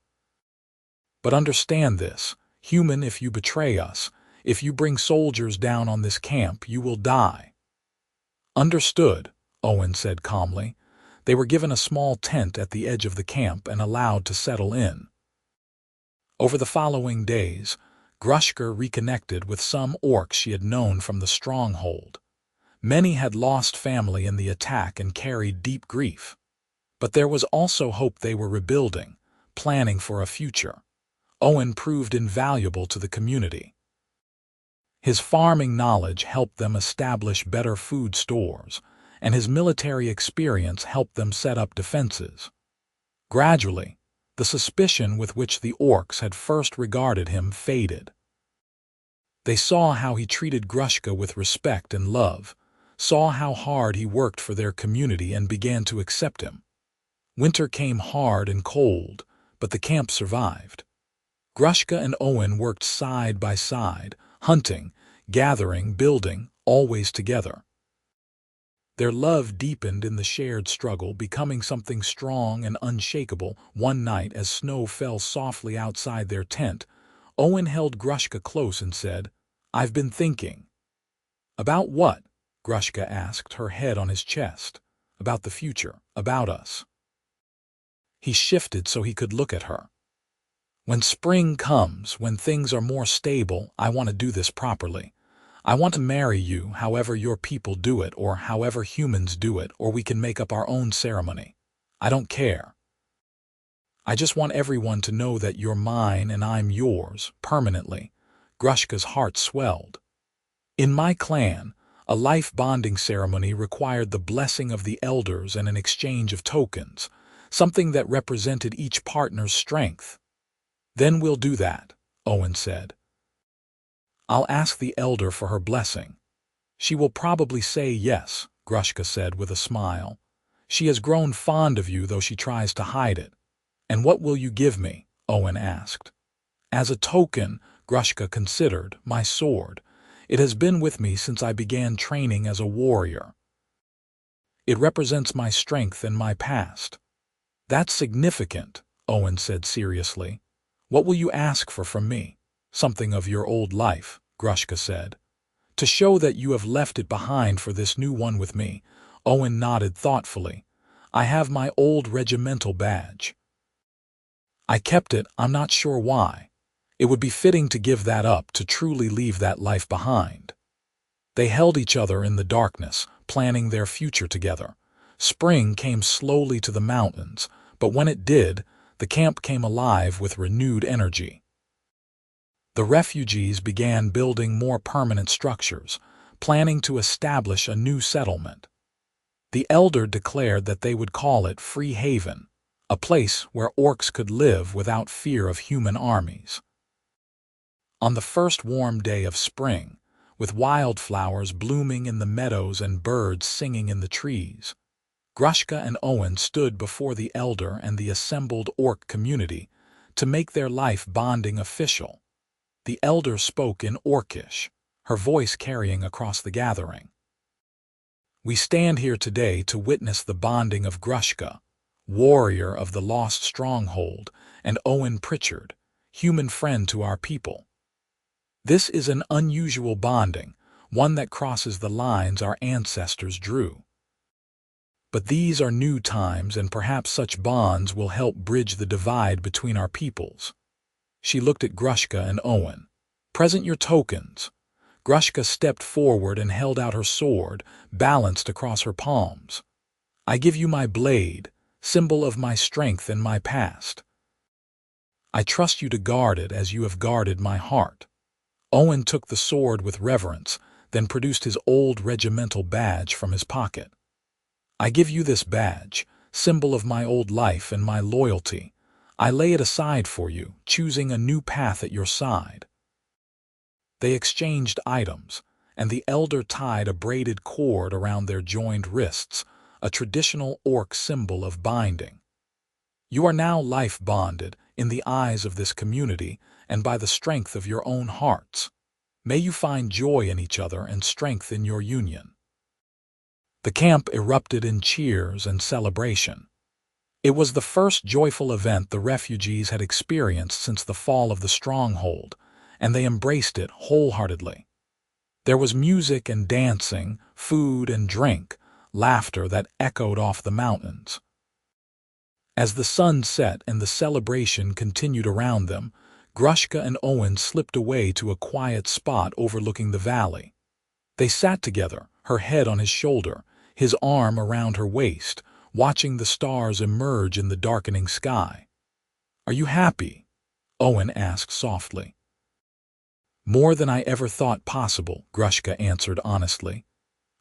But understand this, human, if you betray us, if you bring soldiers down on this camp, you will die." "Understood," Owen said calmly. They were given a small tent at the edge of the camp and allowed to settle in. Over the following days, Grushka reconnected with some orcs she had known from the Stronghold. Many had lost family in the attack and carried deep grief. But there was also hope. They were rebuilding, planning for a future. Owen proved invaluable to the community. His farming knowledge helped them establish better food stores, and his military experience helped them set up defenses. Gradually, the suspicion with which the orcs had first regarded him faded. They saw how he treated Grushka with respect and love, saw how hard he worked for their community, and began to accept him. Winter came hard and cold, but the camp survived. Grushka and Owen worked side by side, hunting, gathering, building, always together. Their love deepened in the shared struggle, becoming something strong and unshakable. One night, as snow fell softly outside their tent, Owen held Grushka close and said, "I've been thinking." "About what?" Grushka asked, her head on his chest. "About the future, about us." He shifted so he could look at her. "When spring comes, when things are more stable, I want to do this properly. I want to marry you however your people do it, or however humans do it, or we can make up our own ceremony. I don't care. I just want everyone to know that you're mine and I'm yours, permanently." Grushka's heart swelled. "In my clan, a life bonding ceremony required the blessing of the elders and an exchange of tokens, something that represented each partner's strength." "Then we'll do that," Owen said. "I'll ask the elder for her blessing." "She will probably say yes," Grushka said with a smile. "She has grown fond of you, though she tries to hide it." "And what will you give me?" Owen asked. "As a token," Grushka considered, "my sword. It has been with me since I began training as a warrior. It represents my strength and my past." "That's significant," Owen said seriously. "What will you ask for from me?" "Something of your old life," Grushka said. "To show that you have left it behind for this new one with me." Owen nodded thoughtfully. "I have my old regimental badge. I kept it, I'm not sure why. It would be fitting to give that up, to truly leave that life behind." They held each other in the darkness, planning their future together. Spring came slowly to the mountains, but when it did, the camp came alive with renewed energy. The refugees began building more permanent structures, planning to establish a new settlement. The elder declared that they would call it Free Haven, a place where orcs could live without fear of human armies. On the first warm day of spring, with wildflowers blooming in the meadows and birds singing in the trees, Grushka and Owen stood before the elder and the assembled orc community to make their life bonding official. The elder spoke in Orcish, her voice carrying across the gathering. "We stand here today to witness the bonding of Grushka, warrior of the lost Stronghold, and Owen Pritchard, human friend to our people. This is an unusual bonding, one that crosses the lines our ancestors drew. But these are new times, and perhaps such bonds will help bridge the divide between our peoples." She looked at Grushka and Owen. "Present your tokens." Grushka stepped forward and held out her sword, balanced across her palms. "I give you my blade, symbol of my strength and my past. I trust you to guard it as you have guarded my heart." Owen took the sword with reverence, then produced his old regimental badge from his pocket. "I give you this badge, symbol of my old life and my loyalty. I lay it aside for you, choosing a new path at your side." They exchanged items, and the elder tied a braided cord around their joined wrists, a traditional orc symbol of binding. "You are now life bonded in the eyes of this community and by the strength of your own hearts. May you find joy in each other and strength in your union." The camp erupted in cheers and celebration. It was the first joyful event the refugees had experienced since the fall of the Stronghold, and they embraced it wholeheartedly. There was music and dancing, food and drink, laughter that echoed off the mountains. As the sun set and the celebration continued around them, Grushka and Owen slipped away to a quiet spot overlooking the valley. They sat together, her head on his shoulder, his arm around her waist, watching the stars emerge in the darkening sky. "Are you happy?" Owen asked softly. "More than I ever thought possible," Grushka answered honestly.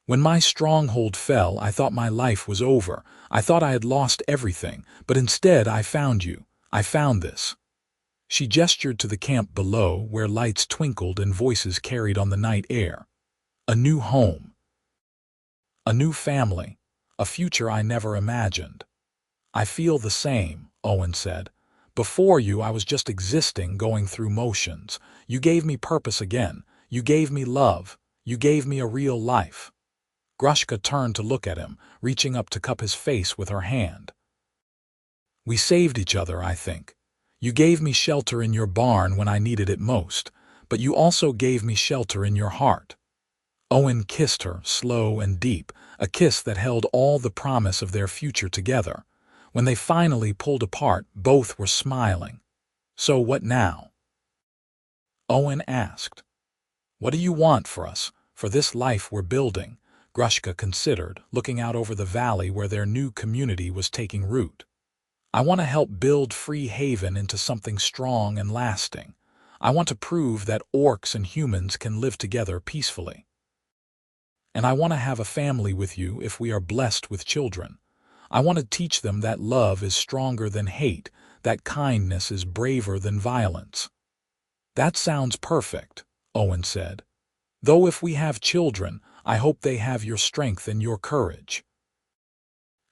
"When my stronghold fell, I thought my life was over. I thought I had lost everything, but instead I found you. I found this." She gestured to the camp below, where lights twinkled and voices carried on the night air. "A new home. A new family. A future I never imagined." "I feel the same," Owen said. "Before you, I was just existing, going through motions. You gave me purpose again. You gave me love. You gave me a real life." Grushka turned to look at him, reaching up to cup his face with her hand. We saved each other, I think. You gave me shelter in your barn when I needed it most, but you also gave me shelter in your heart. Owen kissed her, slow and deep, a kiss that held all the promise of their future together. When they finally pulled apart, both were smiling. So what now? Owen asked. What do you want for us, for this life we're building? Grushka considered, looking out over the valley where their new community was taking root. I want to help build Free Haven into something strong and lasting. I want to prove that orcs and humans can live together peacefully. And I want to have a family with you if we are blessed with children. I want to teach them that love is stronger than hate, that kindness is braver than violence. That sounds perfect, Owen said. Though if we have children, I hope they have your strength and your courage.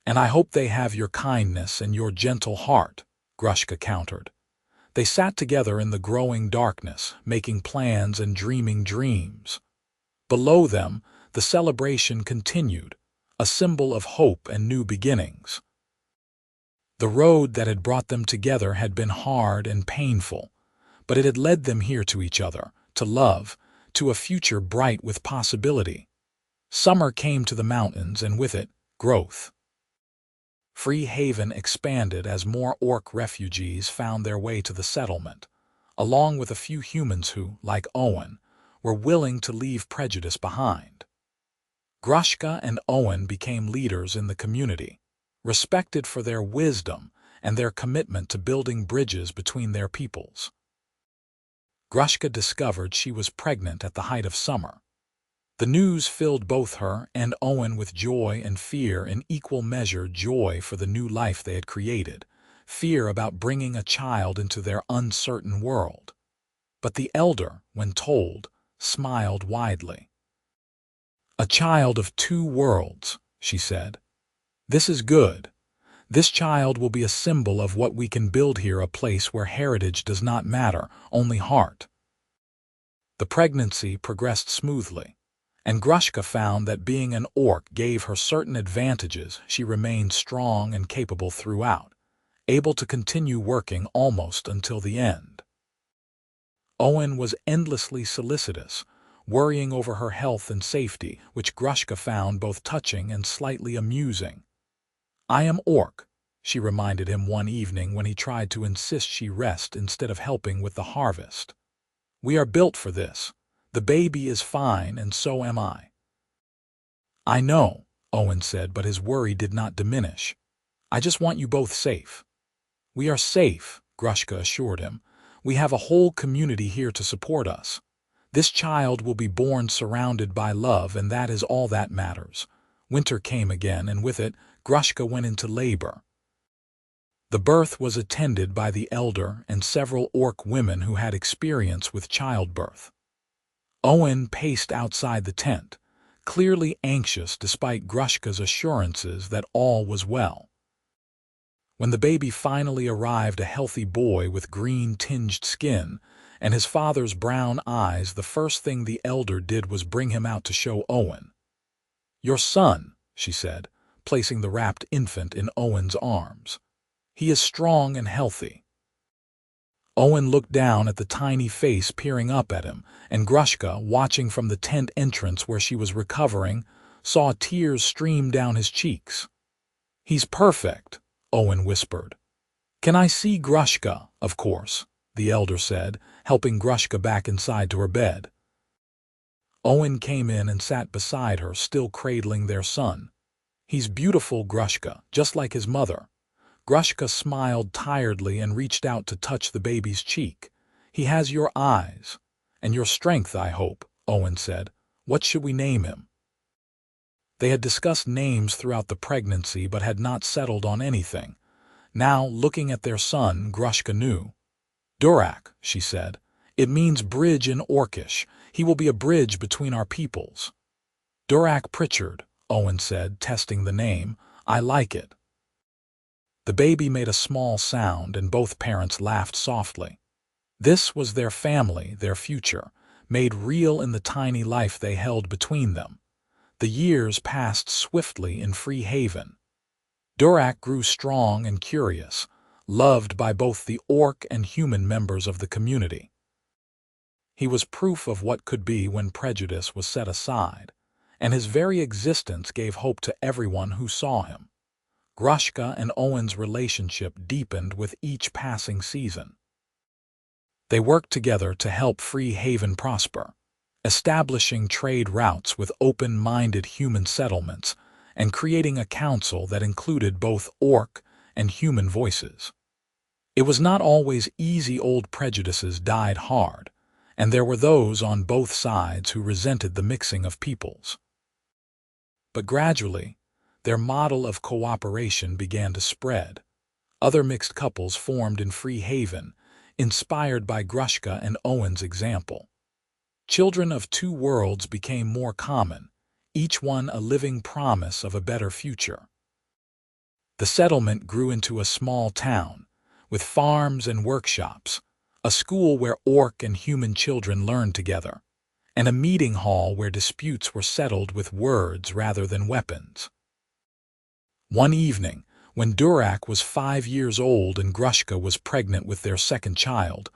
And I hope they have your kindness and your gentle heart, Grushka countered. They sat together in the growing darkness, making plans and dreaming dreams. Below them, the celebration continued, a symbol of hope and new beginnings. The road that had brought them together had been hard and painful, but it had led them here to each other, to love, to a future bright with possibility. Summer came to the mountains, and with it, growth. Free Haven expanded as more orc refugees found their way to the settlement, along with a few humans who, like Owen, were willing to leave prejudice behind. Grushka and Owen became leaders in the community, respected for their wisdom and their commitment to building bridges between their peoples. Grushka discovered she was pregnant at the height of summer. The news filled both her and Owen with joy and fear in equal measure, joy for the new life they had created, fear about bringing a child into their uncertain world. But the elder, when told, smiled widely. A child of two worlds, she said. This is good. This child will be a symbol of what we can build here, a place where heritage does not matter, only heart. The pregnancy progressed smoothly, and Grushka found that being an orc gave her certain advantages. She remained strong and capable throughout, able to continue working almost until the end. Owen was endlessly solicitous, worrying over her health and safety, which Grushka found both touching and slightly amusing. I am orc, she reminded him one evening when he tried to insist she rest instead of helping with the harvest. We are built for this. The baby is fine, and so am I. I know, Owen said, but his worry did not diminish. I just want you both safe. We are safe, Grushka assured him. We have a whole community here to support us. This child will be born surrounded by love, and that is all that matters. Winter came again, and with it, Grushka went into labor. The birth was attended by the elder and several orc women who had experience with childbirth. Owen paced outside the tent, clearly anxious despite Grushka's assurances that all was well. When the baby finally arrived, a healthy boy with green-tinged skin and his father's brown eyes, the first thing the elder did was bring him out to show Owen. Your son, she said, placing the wrapped infant in Owen's arms. He is strong and healthy. Owen looked down at the tiny face peering up at him, and Grushka, watching from the tent entrance where she was recovering, saw tears stream down his cheeks. He's perfect, Owen whispered. Can I see Grushka? Of course, the elder said, helping Grushka back inside to her bed. Owen came in and sat beside her, still cradling their son. He's beautiful, Grushka, just like his mother. Grushka smiled tiredly and reached out to touch the baby's cheek. He has your eyes. And your strength, I hope, Owen said. What should we name him? They had discussed names throughout the pregnancy but had not settled on anything. Now, looking at their son, Grushka knew. Durak, she said. It means bridge in Orcish. He will be a bridge between our peoples. Durak Pritchard, Owen said, testing the name. I like it. The baby made a small sound, and both parents laughed softly. This was their family, their future, made real in the tiny life they held between them. The years passed swiftly in Free Haven. Durak grew strong and curious, loved by both the orc and human members of the community. He was proof of what could be when prejudice was set aside, and his very existence gave hope to everyone who saw him. Grushka and Owen's relationship deepened with each passing season. They worked together to help Free Haven prosper, establishing trade routes with open-minded human settlements and creating a council that included both orc and human voices. It was not always easy. Old prejudices died hard, and there were those on both sides who resented the mixing of peoples. But gradually, their model of cooperation began to spread. Other mixed couples formed in Free Haven, inspired by Grushka and Owen's example. Children of two worlds became more common, each one a living promise of a better future. The settlement grew into a small town, with farms and workshops, a school where orc and human children learned together, and a meeting hall where disputes were settled with words rather than weapons. One evening, when Durak was 5 years old and Grushka was pregnant with their second child,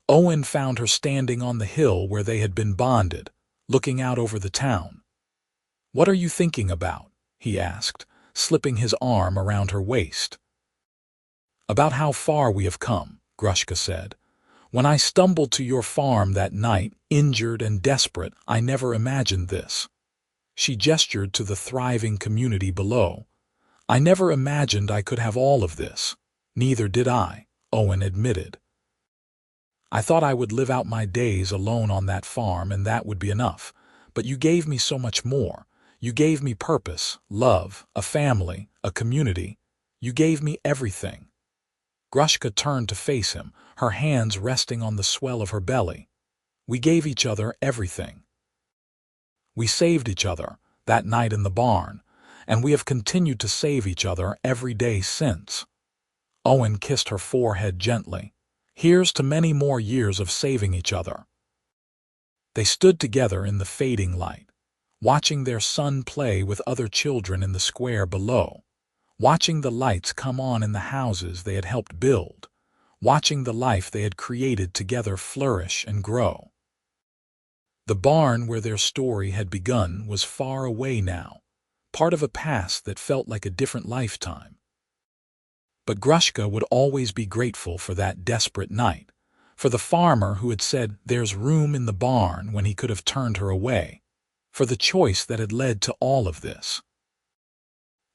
Owen found her standing on the hill where they had been bonded, looking out over the town. "What are you thinking about?" he asked, slipping his arm around her waist. "About how far we have come," Grushka said. "When I stumbled to your farm that night, injured and desperate, I never imagined this." She gestured to the thriving community below. "I never imagined I could have all of this." "Neither did I," Owen admitted. "I thought I would live out my days alone on that farm and that would be enough. But you gave me so much more. You gave me purpose, love, a family, a community. You gave me everything." Grushka turned to face him, her hands resting on the swell of her belly. "We gave each other everything. We saved each other that night in the barn, and we have continued to save each other every day since." Owen kissed her forehead gently. "Here's to many more years of saving each other." They stood together in the fading light, watching their son play with other children in the square below, watching the lights come on in the houses they had helped build, watching the life they had created together flourish and grow. The barn where their story had begun was far away now, part of a past that felt like a different lifetime. But Grushka would always be grateful for that desperate night, for the farmer who had said, "There's room in the barn," when he could have turned her away, for the choice that had led to all of this.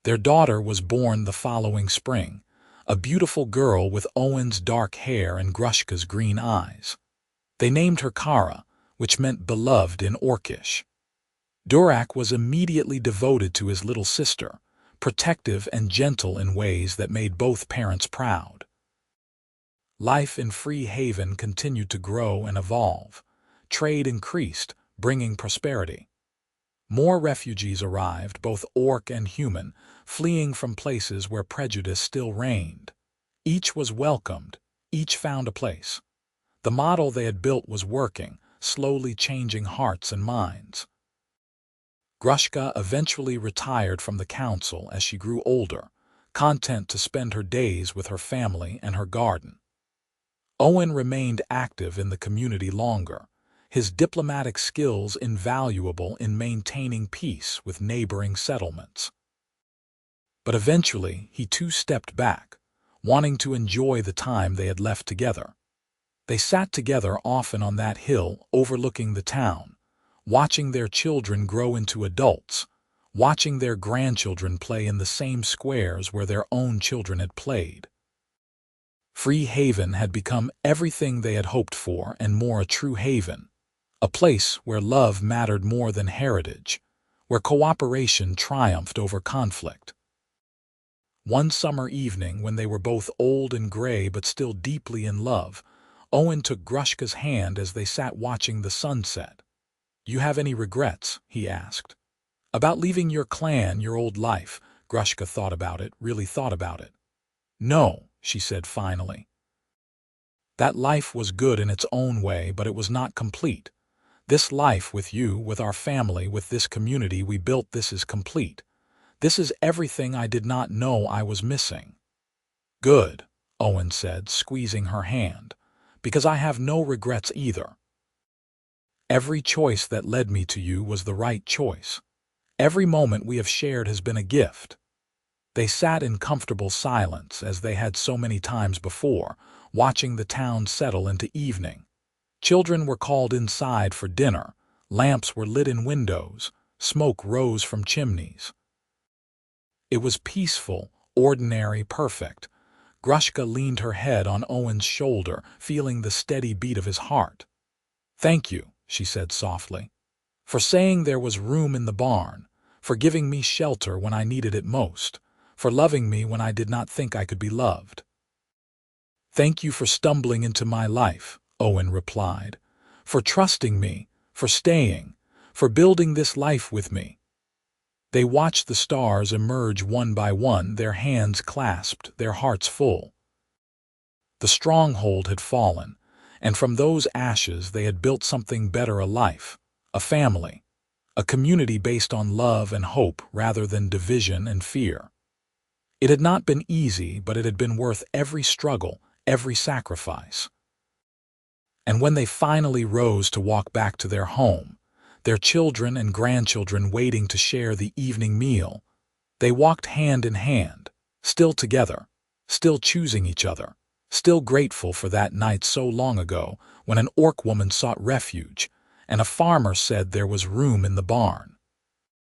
Their daughter was born the following spring, a beautiful girl with Owen's dark hair and Grushka's green eyes. They named her Kara, which meant beloved in Orcish. Durak was immediately devoted to his little sister, protective and gentle in ways that made both parents proud. Life in Free Haven continued to grow and evolve. Trade increased, bringing prosperity. More refugees arrived, both orc and human, fleeing from places where prejudice still reigned. Each was welcomed, each found a place. The model they had built was working, slowly changing hearts and minds. Grushka eventually retired from the council as she grew older, content to spend her days with her family and her garden. Owen remained active in the community longer, his diplomatic skills invaluable in maintaining peace with neighboring settlements. But eventually he too stepped back, wanting to enjoy the time they had left together. They sat together often on that hill overlooking the town, watching their children grow into adults, watching their grandchildren play in the same squares where their own children had played. Free Haven had become everything they had hoped for and more, a true haven, a place where love mattered more than heritage, where cooperation triumphed over conflict. One summer evening, when they were both old and gray but still deeply in love, Owen took Grushka's hand as they sat watching the sunset. "You have any regrets?" he asked. "About leaving your clan, your old life?" Grushka thought about it, really thought about it. "No," she said finally. "That life was good in its own way, but it was not complete. This life with you, with our family, with this community we built, this is complete. This is everything I did not know I was missing." "Good," Owen said, squeezing her hand, "because I have no regrets either. Every choice that led me to you was the right choice. Every moment we have shared has been a gift." They sat in comfortable silence, as they had so many times before, watching the town settle into evening. Children were called inside for dinner, lamps were lit in windows, smoke rose from chimneys. It was peaceful, ordinary, perfect. Grushka leaned her head on Owen's shoulder, feeling the steady beat of his heart. "Thank you," she said softly, "for saying there was room in the barn, for giving me shelter when I needed it most, for loving me when I did not think I could be loved." "Thank you for stumbling into my life," Owen replied, "for trusting me, for staying, for building this life with me." They watched the stars emerge one by one, their hands clasped, their hearts full. The stronghold had fallen, and from those ashes they had built something better, a life, a family, a community based on love and hope rather than division and fear. It had not been easy, but it had been worth every struggle, every sacrifice. And when they finally rose to walk back to their home, their children and grandchildren waiting to share the evening meal, they walked hand in hand, still together, still choosing each other, still grateful for that night so long ago when an orc woman sought refuge and a farmer said there was room in the barn.